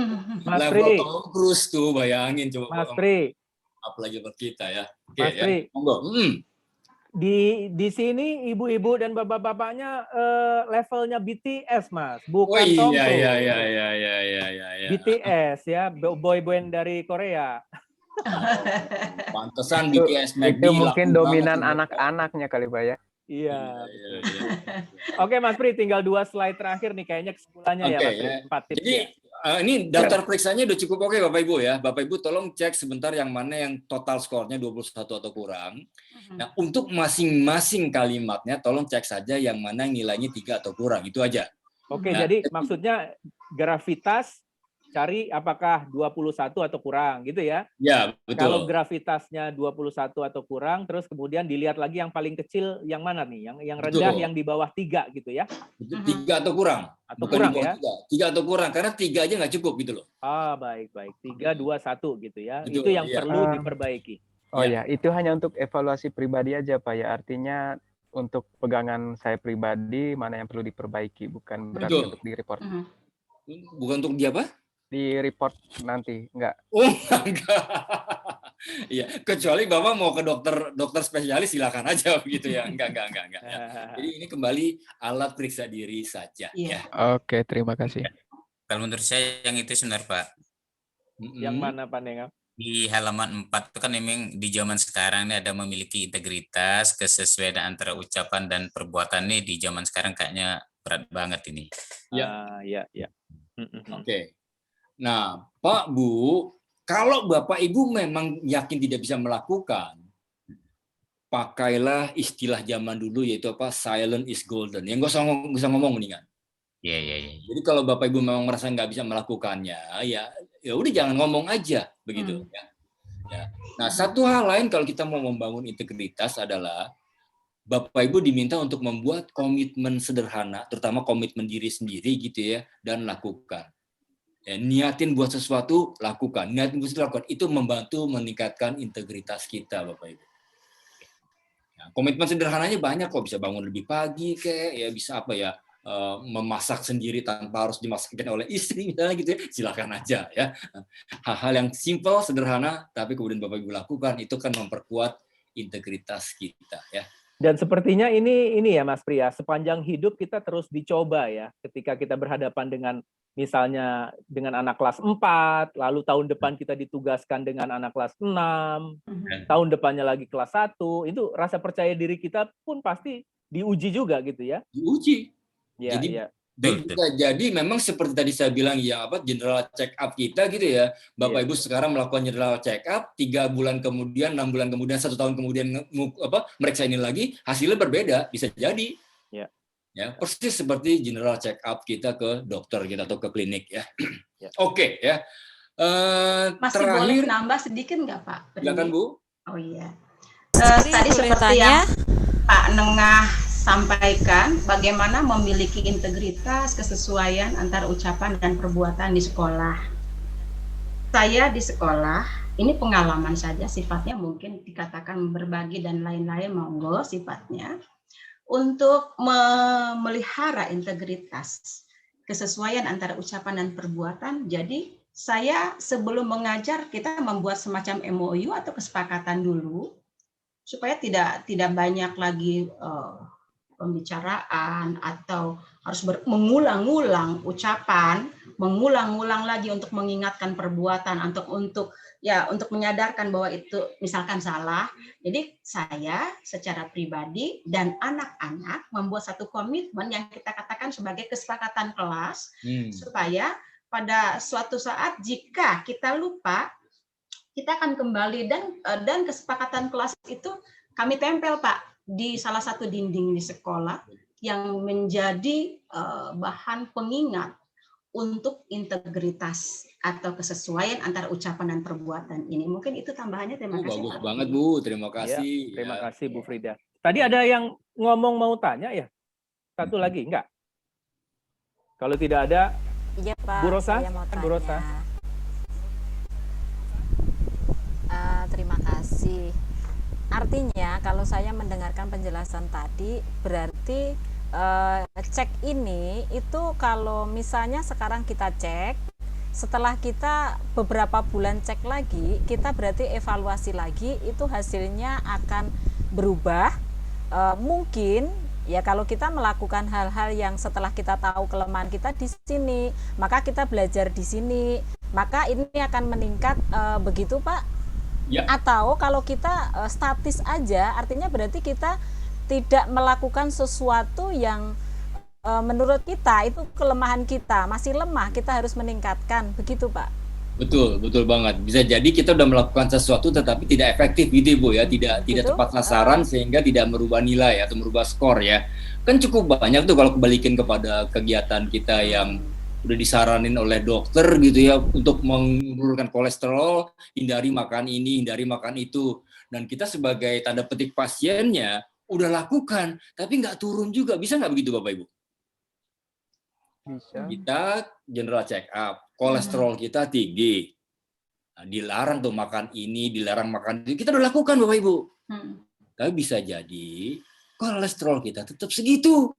Level Tom Cruise tuh, bayangin coba. Mas Pri. Apalagi buat kita ya. Mas Pri. Monggo. Di sini ibu-ibu dan bapak-bapaknya levelnya BTS Mas, bukan Tom Cruise. Iya. BTS ya, boy band dari Korea. Pantesan BTS McD itu mungkin dominan anak-anaknya kali Pak ya. Iya. Oke, Mas Pri, tinggal 2 slide terakhir nih kayaknya kesimpulannya ya, Mas Pri. 4 tips Jadi ya. ini daftar periksanya udah cukup oke Bapak Ibu ya. Bapak Ibu tolong cek sebentar yang mana yang total skornya 21 atau kurang. Nah, untuk masing-masing kalimatnya tolong cek saja yang mana nilainya 3 atau kurang, itu aja. Oke, Nah, jadi maksudnya gravitas cari apakah 21 atau kurang gitu ya. Ya, betul. Kalau gravitasnya 21 atau kurang, terus kemudian dilihat lagi yang paling kecil yang mana nih? Yang rendah, Betul. yang di bawah 3 gitu ya. 3 atau kurang. Atau Bukan kurang di bawah ya. 3 atau kurang, karena 3 aja nggak cukup gitu loh. Ah, baik. 3, 2, 1 gitu ya. Betul, Itu yang iya. perlu diperbaiki. Oh ya, itu hanya untuk evaluasi pribadi aja Pak ya. Artinya untuk pegangan saya pribadi mana yang perlu diperbaiki, bukan berarti Betul. untuk di-report. Bukan untuk dia apa? Di-report nanti, enggak. Oh, enggak. Iya, kecuali Bapak mau ke dokter spesialis silakan aja begitu ya. Enggak ya. Jadi ini kembali alat periksa diri saja ya. Oke, terima kasih. Kalau menurut saya yang itu sebenarnya Pak. Yang mana Pak Nengam? Di halaman 4 itu kan memang di zaman sekarang ini ada memiliki integritas, kesesuaian antara ucapan dan perbuatan nih di zaman sekarang kayaknya berat banget ini. Ya. Oke. Nah, Pak Bu, kalau Bapak Ibu memang yakin tidak bisa melakukan, pakailah istilah zaman dulu yaitu apa? Silent is golden. Yang nggak usah ngomong mendingan. Iya. Jadi kalau Bapak Ibu memang merasa nggak bisa melakukannya, ya udah jangan ngomong aja begitu. Ya. Nah, satu hal lain kalau kita mau membangun integritas adalah Bapak Ibu diminta untuk membuat komitmen sederhana, terutama komitmen diri sendiri gitu ya, dan lakukan. Ya, niatin buat sesuatu, lakukan. Niatin buat sesuatu, lakukan. Itu membantu meningkatkan integritas kita, Bapak Ibu. Nah, komitmen sederhananya banyak kok, bisa bangun lebih pagi, kayak ya bisa apa ya, memasak sendiri tanpa harus dimasakkan oleh istri misalnya gitu ya, silakan aja ya. Hal-hal yang simpel, sederhana, tapi kemudian Bapak Ibu lakukan, itu kan memperkuat integritas kita ya. Dan sepertinya ini ya Mas Priya, sepanjang hidup kita terus dicoba ya, ketika kita berhadapan dengan misalnya dengan anak kelas 4, lalu tahun depan kita ditugaskan dengan anak kelas 6, tahun depannya lagi kelas 1, itu rasa percaya diri kita pun pasti diuji juga gitu ya. Diuji. Ya, jadi ya. bisa jadi memang seperti tadi saya bilang ya apa general check up kita gitu ya. Bapak Ibu sekarang melakukan general check up 3 bulan kemudian, 6 bulan kemudian, 1 tahun kemudian meriksa ini lagi, hasilnya berbeda, bisa jadi. Ya, persis seperti general check up kita ke dokter kita atau ke klinik ya. Oke ya. Masih boleh nambah sedikit nggak Pak? Silakan Bu. Oh iya. Tadi seperti yang Pak Nengah sampaikan, bagaimana memiliki integritas, kesesuaian antara ucapan dan perbuatan di sekolah. Saya di sekolah, ini pengalaman saja, sifatnya mungkin dikatakan berbagi dan lain-lain, monggo sifatnya. Untuk memelihara integritas, kesesuaian antara ucapan dan perbuatan, jadi saya sebelum mengajar, kita membuat semacam MOU atau kesepakatan dulu, supaya tidak banyak lagi pembicaraan atau harus mengulang-ulang ucapan, mengulang-ulang lagi untuk mengingatkan perbuatan, untuk menyadarkan bahwa itu misalkan salah. Jadi saya secara pribadi dan anak-anak membuat satu komitmen yang kita katakan sebagai kesepakatan kelas, supaya pada suatu saat jika kita lupa, kita akan kembali dan kesepakatan kelas itu kami tempel Pak di salah satu dinding di sekolah yang menjadi bahan pengingat untuk integritas atau kesesuaian antara ucapan dan perbuatan ini. Mungkin itu tambahannya. Terima kasih. Bagus Pak. banget Bu, terima kasih. Ya, terima kasih Bu Frida. Tadi ada yang ngomong mau tanya ya? Satu lagi enggak? Kalau tidak ada, iya, Pak, Bu Rosa, saya mau Bu Rosa. Terima kasih. Artinya kalau saya mendengarkan penjelasan tadi, berarti cek ini itu kalau misalnya sekarang kita cek, setelah kita beberapa bulan cek lagi, kita berarti evaluasi lagi, itu hasilnya akan berubah. Mungkin ya kalau kita melakukan hal-hal yang setelah kita tahu kelemahan kita di sini, maka kita belajar di sini, maka ini akan meningkat, begitu Pak? Ya. Atau kalau kita statis aja, artinya berarti kita tidak melakukan sesuatu yang menurut kita itu kelemahan kita, masih lemah, kita harus meningkatkan, begitu Pak? Betul, betul banget. Bisa jadi kita udah melakukan sesuatu tetapi tidak efektif gitu Ibu ya, tidak tepat sasaran sehingga tidak merubah nilai atau merubah skor ya. Kan cukup banyak tuh kalau kebalikin kepada kegiatan kita yang udah disaranin oleh dokter gitu ya untuk menurunkan kolesterol, hindari makan ini, hindari makan itu. Dan kita sebagai tanda petik pasiennya udah lakukan, tapi nggak turun juga. Bisa nggak begitu Bapak Ibu? Bisa. Kita general check up, kolesterol kita tinggi. Nah, dilarang tuh makan ini, dilarang makan itu. Kita udah lakukan Bapak Ibu. Tapi bisa jadi kolesterol kita tetap segitu.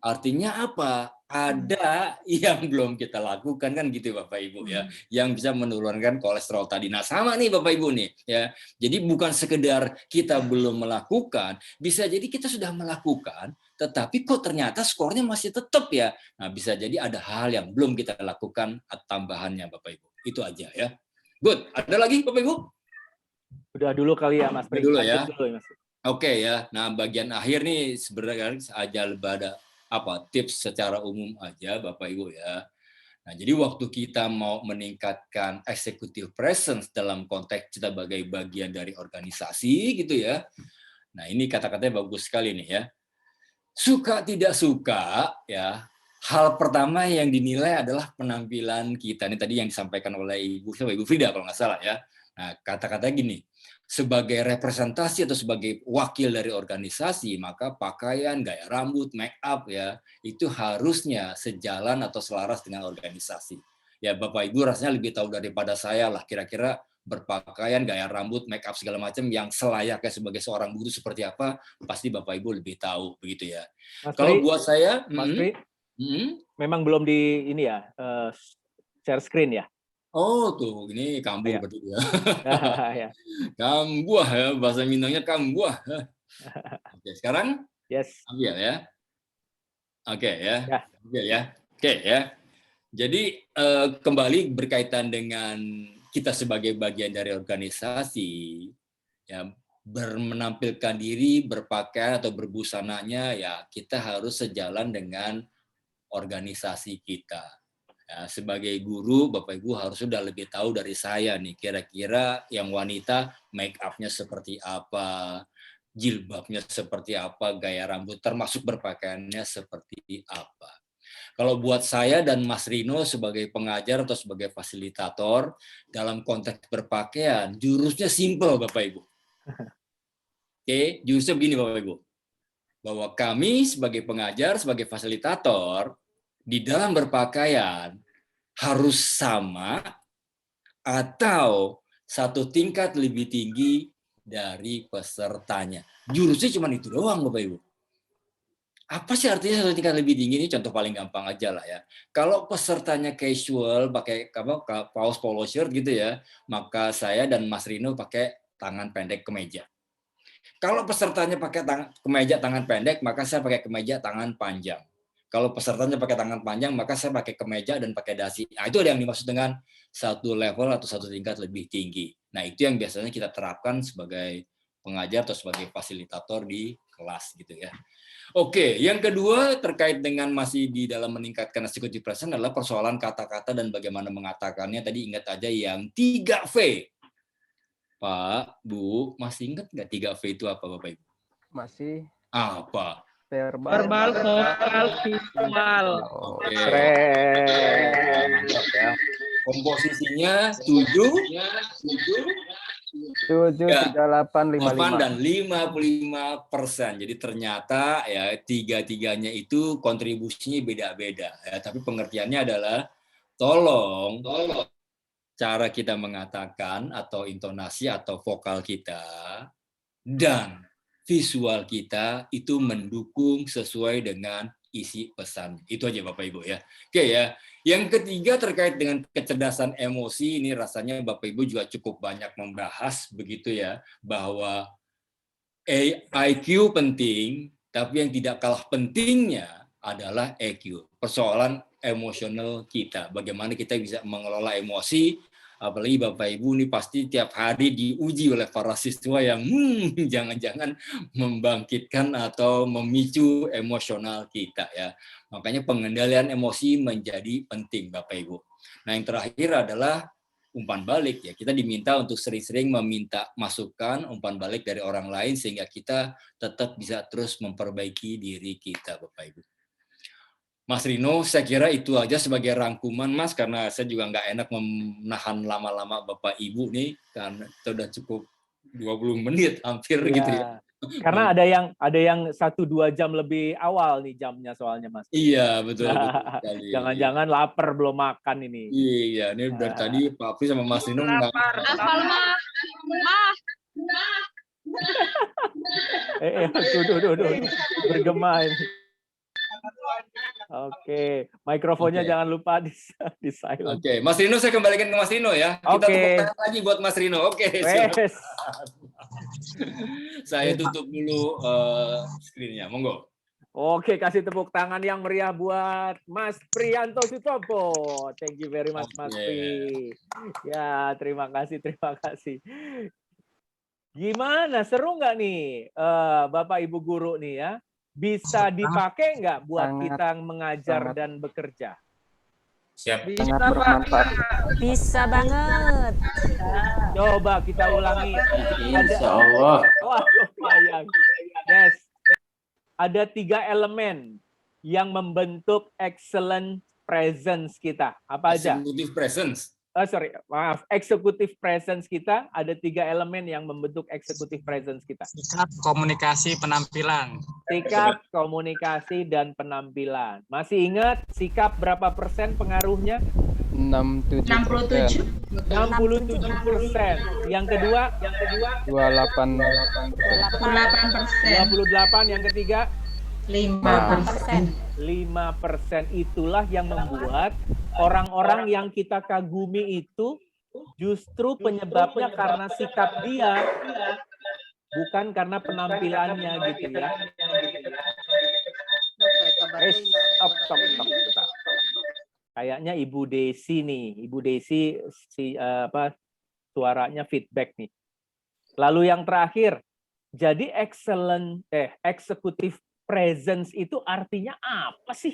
Artinya apa? Ada yang belum kita lakukan kan gitu Bapak Ibu ya, yang bisa menurunkan kolesterol tadi. Nah sama nih Bapak Ibu nih ya. Jadi bukan sekedar kita belum melakukan, bisa jadi kita sudah melakukan, tetapi kok ternyata skornya masih tetap ya. Nah bisa jadi ada hal yang belum kita lakukan tambahannya Bapak Ibu. Itu aja ya. Good. Ada lagi Bapak Ibu? Udah dulu kali ya Mas Pri. Dulu ya. Dulu, Mas. Oke ya. Nah bagian akhir nih sebenarnya aja ada tips secara umum aja Bapak Ibu ya. Nah, jadi waktu kita mau meningkatkan executive presence dalam konteks kita sebagai bagian dari organisasi gitu ya. Nah, ini kata-katanya bagus sekali nih ya. Suka tidak suka ya, hal pertama yang dinilai adalah penampilan kita. Ini tadi yang disampaikan oleh Ibu Frida kalau nggak salah ya. Nah, kata-katanya gini, sebagai representasi atau sebagai wakil dari organisasi, maka pakaian, gaya rambut, make up ya, itu harusnya sejalan atau selaras dengan organisasi. Ya Bapak Ibu rasanya lebih tahu daripada saya lah, kira-kira berpakaian, gaya rambut, make up segala macam yang selayaknya sebagai seorang guru seperti apa, pasti Bapak Ibu lebih tahu begitu ya. Mas Kalau Pri, buat saya, Mas Pri, memang belum di ini ya, share screen ya. Oh tuh, ini kambuh berarti ya. Ya. Kambuh ya, bahasa Minangnya kambuh. Oke, sekarang ambil ya. Oke ya. Ambil ya. Oke ya. Jadi kembali berkaitan dengan kita sebagai bagian dari organisasi, ya menampilkan diri, berpakaian atau berbusananya, ya kita harus sejalan dengan organisasi kita. Ya, sebagai guru, Bapak Ibu harus sudah lebih tahu dari saya nih, kira-kira yang wanita make up-nya seperti apa, jilbabnya seperti apa, gaya rambut, termasuk berpakaiannya seperti apa. Kalau buat saya dan Mas Rino sebagai pengajar atau sebagai fasilitator, dalam konteks berpakaian, jurusnya simple Bapak Ibu. Oke, jurusnya begini Bapak Ibu. Bahwa kami sebagai pengajar, sebagai fasilitator, di dalam berpakaian harus sama atau satu tingkat lebih tinggi dari pesertanya. Jurusnya cuma itu doang Bapak Ibu. Apa sih artinya satu tingkat lebih tinggi? Ini contoh paling gampang aja lah ya. Kalau pesertanya casual, pakai kaos polo shirt gitu ya, maka saya dan Mas Rino pakai tangan pendek kemeja. Kalau pesertanya pakai kemeja tangan pendek, maka saya pakai kemeja tangan panjang. Kalau pesertanya pakai tangan panjang, maka saya pakai kemeja dan pakai dasi. Nah, itu ada yang dimaksud dengan satu level atau satu tingkat lebih tinggi. Nah, itu yang biasanya kita terapkan sebagai pengajar atau sebagai fasilitator di kelas gitu ya. Oke, yang kedua terkait dengan masih di dalam meningkatkan executive presence adalah persoalan kata-kata dan bagaimana mengatakannya. Tadi ingat aja yang 3V. Pak, Bu, masih ingat nggak 3V itu apa Bapak Ibu? Masih. Apa? Verbal, vokal, visual. Oke. Mantap ya. Komposisinya 7, 38, 55. Dan 55%. Jadi ternyata ya tiga-tiganya itu kontribusinya beda-beda. Ya, tapi pengertiannya adalah tolong cara kita mengatakan atau intonasi atau vokal kita dan visual kita itu mendukung sesuai dengan isi pesan. Itu aja Bapak Ibu ya. Oke ya. Yang ketiga terkait dengan kecerdasan emosi, ini rasanya Bapak Ibu juga cukup banyak membahas begitu ya, bahwa IQ penting, tapi yang tidak kalah pentingnya adalah EQ. Persoalan emosional kita. Bagaimana kita bisa mengelola emosi Apalagi Bapak Ibu ini pasti tiap hari diuji oleh para siswa yang jangan-jangan membangkitkan atau memicu emosional kita ya. Makanya pengendalian emosi menjadi penting Bapak Ibu. Nah, yang terakhir adalah umpan balik ya. Kita diminta untuk sering-sering meminta masukan, umpan balik dari orang lain sehingga kita tetap bisa terus memperbaiki diri kita Bapak Ibu. Mas Rino, saya kira itu aja sebagai rangkuman Mas, karena saya juga nggak enak menahan lama-lama Bapak Ibu nih, karena itu udah cukup 20 menit hampir gitu ya. Karena ada yang 1-2 jam lebih awal nih jamnya soalnya Mas. Iya, betul sekali. Jangan-jangan lapar belum makan ini. Iya, ini dari tadi Pak Apri sama Mas Rino Lapar. Tuh, bergema ini. Oke, mikrofonnya jangan lupa di silent. Oke, Mas Rino saya kembalikan ke Mas Rino ya. Kita tepuk tangan lagi buat Mas Rino. Oke, Yes. saya tutup dulu screen-nya. Monggo. Oke, kasih tepuk tangan yang meriah buat Mas Priyanto Sutopo. Thank you very much Mas Pri. Ya, terima kasih. Gimana, seru nggak nih Bapak Ibu guru nih ya? Bisa dipakai nggak buat kita mengajar dan bekerja? Siap. Sangat bermanfaat. Bisa banget. Coba kita ulangi. Insya Allah. Waduh, bayang. Yes. Ada 3 elemen yang membentuk excellent presence kita. Apa aja? Executive presence. Executive presence kita, ada 3 elemen yang membentuk executive presence kita. Sikap, komunikasi, penampilan. Sikap, komunikasi, dan penampilan. Masih ingat sikap berapa persen pengaruhnya? 67%. 67%. Yang kedua? 28%. Yang ketiga? 5%. 5%. Itulah yang membuat orang-orang yang kita kagumi itu justru penyebabnya karena sikap dia, bukan karena penampilannya gitu ya. Stop. Kayaknya Ibu Desi nih, Ibu Desi suaranya feedback nih. Lalu yang terakhir, jadi executive presence itu artinya apa sih?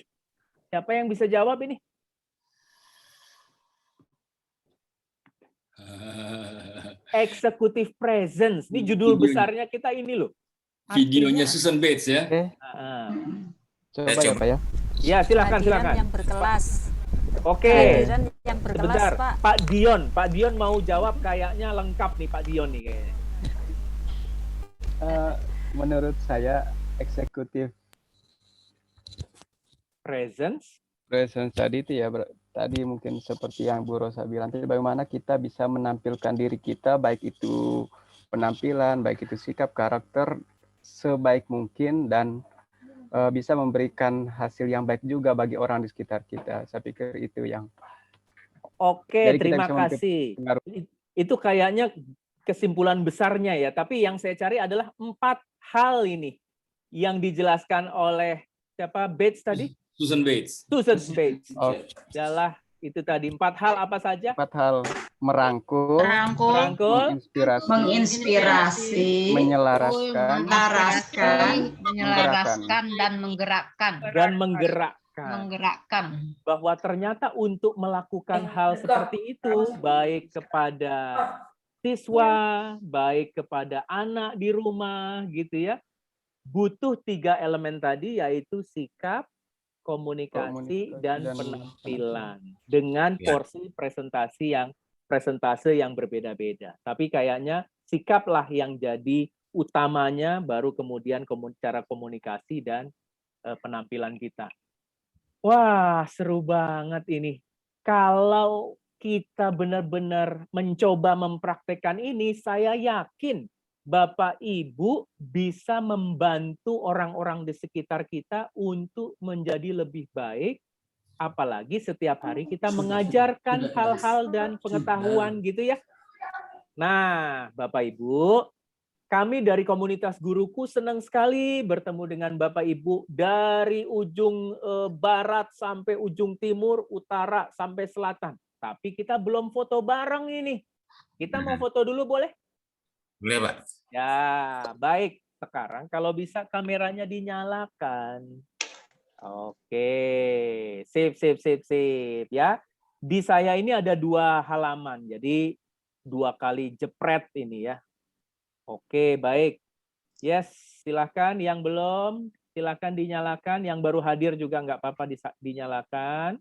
Siapa yang bisa jawab ini? Executive presence. Ini judul besarnya kita ini loh. Videonya Susan Bates ya. Coba ya Pak ya. Ya, silakan. Yang berkelas. Oke. Yang berkelas, Sebentar, Pak. Pak Dion mau jawab kayaknya lengkap nih Pak Dion nih kayaknya. Menurut saya eksekutif presence tadi itu ya tadi mungkin seperti yang Bu Rosa bilang tadi, bagaimana kita bisa menampilkan diri kita, baik itu penampilan, baik itu sikap, karakter sebaik mungkin dan bisa memberikan hasil yang baik juga bagi orang di sekitar kita. Saya pikir itu yang. Oke, terima kasih. Itu kayaknya kesimpulan besarnya ya, tapi yang saya cari adalah 4 hal ini yang dijelaskan oleh siapa? Bates tadi? Susan Bates. Adalah itu tadi 4 hal apa saja? 4 hal: merangkul, menginspirasi, menyelaraskan, dan menggerakkan. Bahwa ternyata untuk melakukan hal seperti itu, baik kepada siswa, baik kepada anak di rumah, gitu ya, butuh 3 elemen tadi, yaitu sikap, komunikasi, dan penampilan dengan porsi presentase yang berbeda-beda. Tapi kayaknya sikaplah yang jadi utamanya, baru kemudian cara komunikasi dan penampilan kita. Wah, seru banget ini. Kalau kita benar-benar mencoba mempraktekkan ini, saya yakin Bapak Ibu bisa membantu orang-orang di sekitar kita untuk menjadi lebih baik, apalagi setiap hari kita mengajarkan hal-hal dan pengetahuan gitu ya. Nah, Bapak Ibu, kami dari komunitas guruku senang sekali bertemu dengan Bapak Ibu dari ujung barat sampai ujung timur, utara sampai selatan. tapi kita belum foto bareng ini. Kita mau foto dulu boleh? Boleh, Pak. Ya, baik. Sekarang kalau bisa kameranya dinyalakan. Oke, sip ya. Di saya ini ada 2 halaman, jadi 2 kali jepret ini ya. Oke, baik. Yes, silahkan. Yang belum, silahkan dinyalakan. Yang baru hadir juga nggak apa-apa dinyalakan.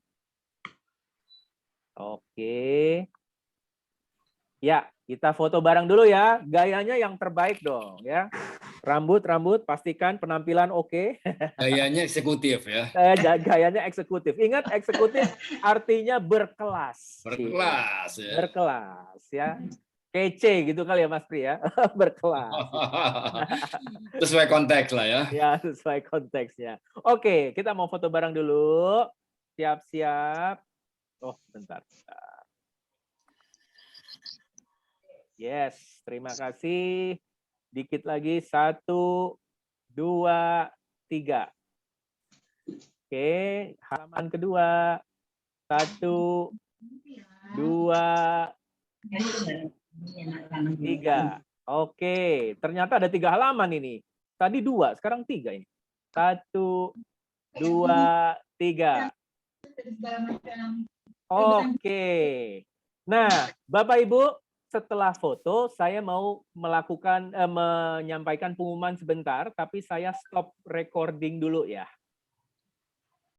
Oke. Ya, kita foto bareng dulu ya. Gayanya yang terbaik dong ya. Rambut, pastikan penampilan oke. Gayanya eksekutif ya. Gayanya eksekutif. Ingat, eksekutif artinya berkelas. Berkelas ya. Berkelas ya. Kece gitu kali ya Mas Pri ya. Berkelas. Sesuai konteks lah ya. Ya, sesuai konteksnya. Oke, kita mau foto bareng dulu. Siap-siap. Oh, bentar. Yes, terima kasih. Dikit lagi, 1, 2, 3. Oke, halaman kedua. 1, 2, 3. Oke, ternyata ada 3 halaman ini. Tadi 2, sekarang 3 ini. 1, 2, 3. Oke. Nah, Bapak Ibu, setelah foto, saya mau menyampaikan pengumuman sebentar, tapi saya stop recording dulu ya.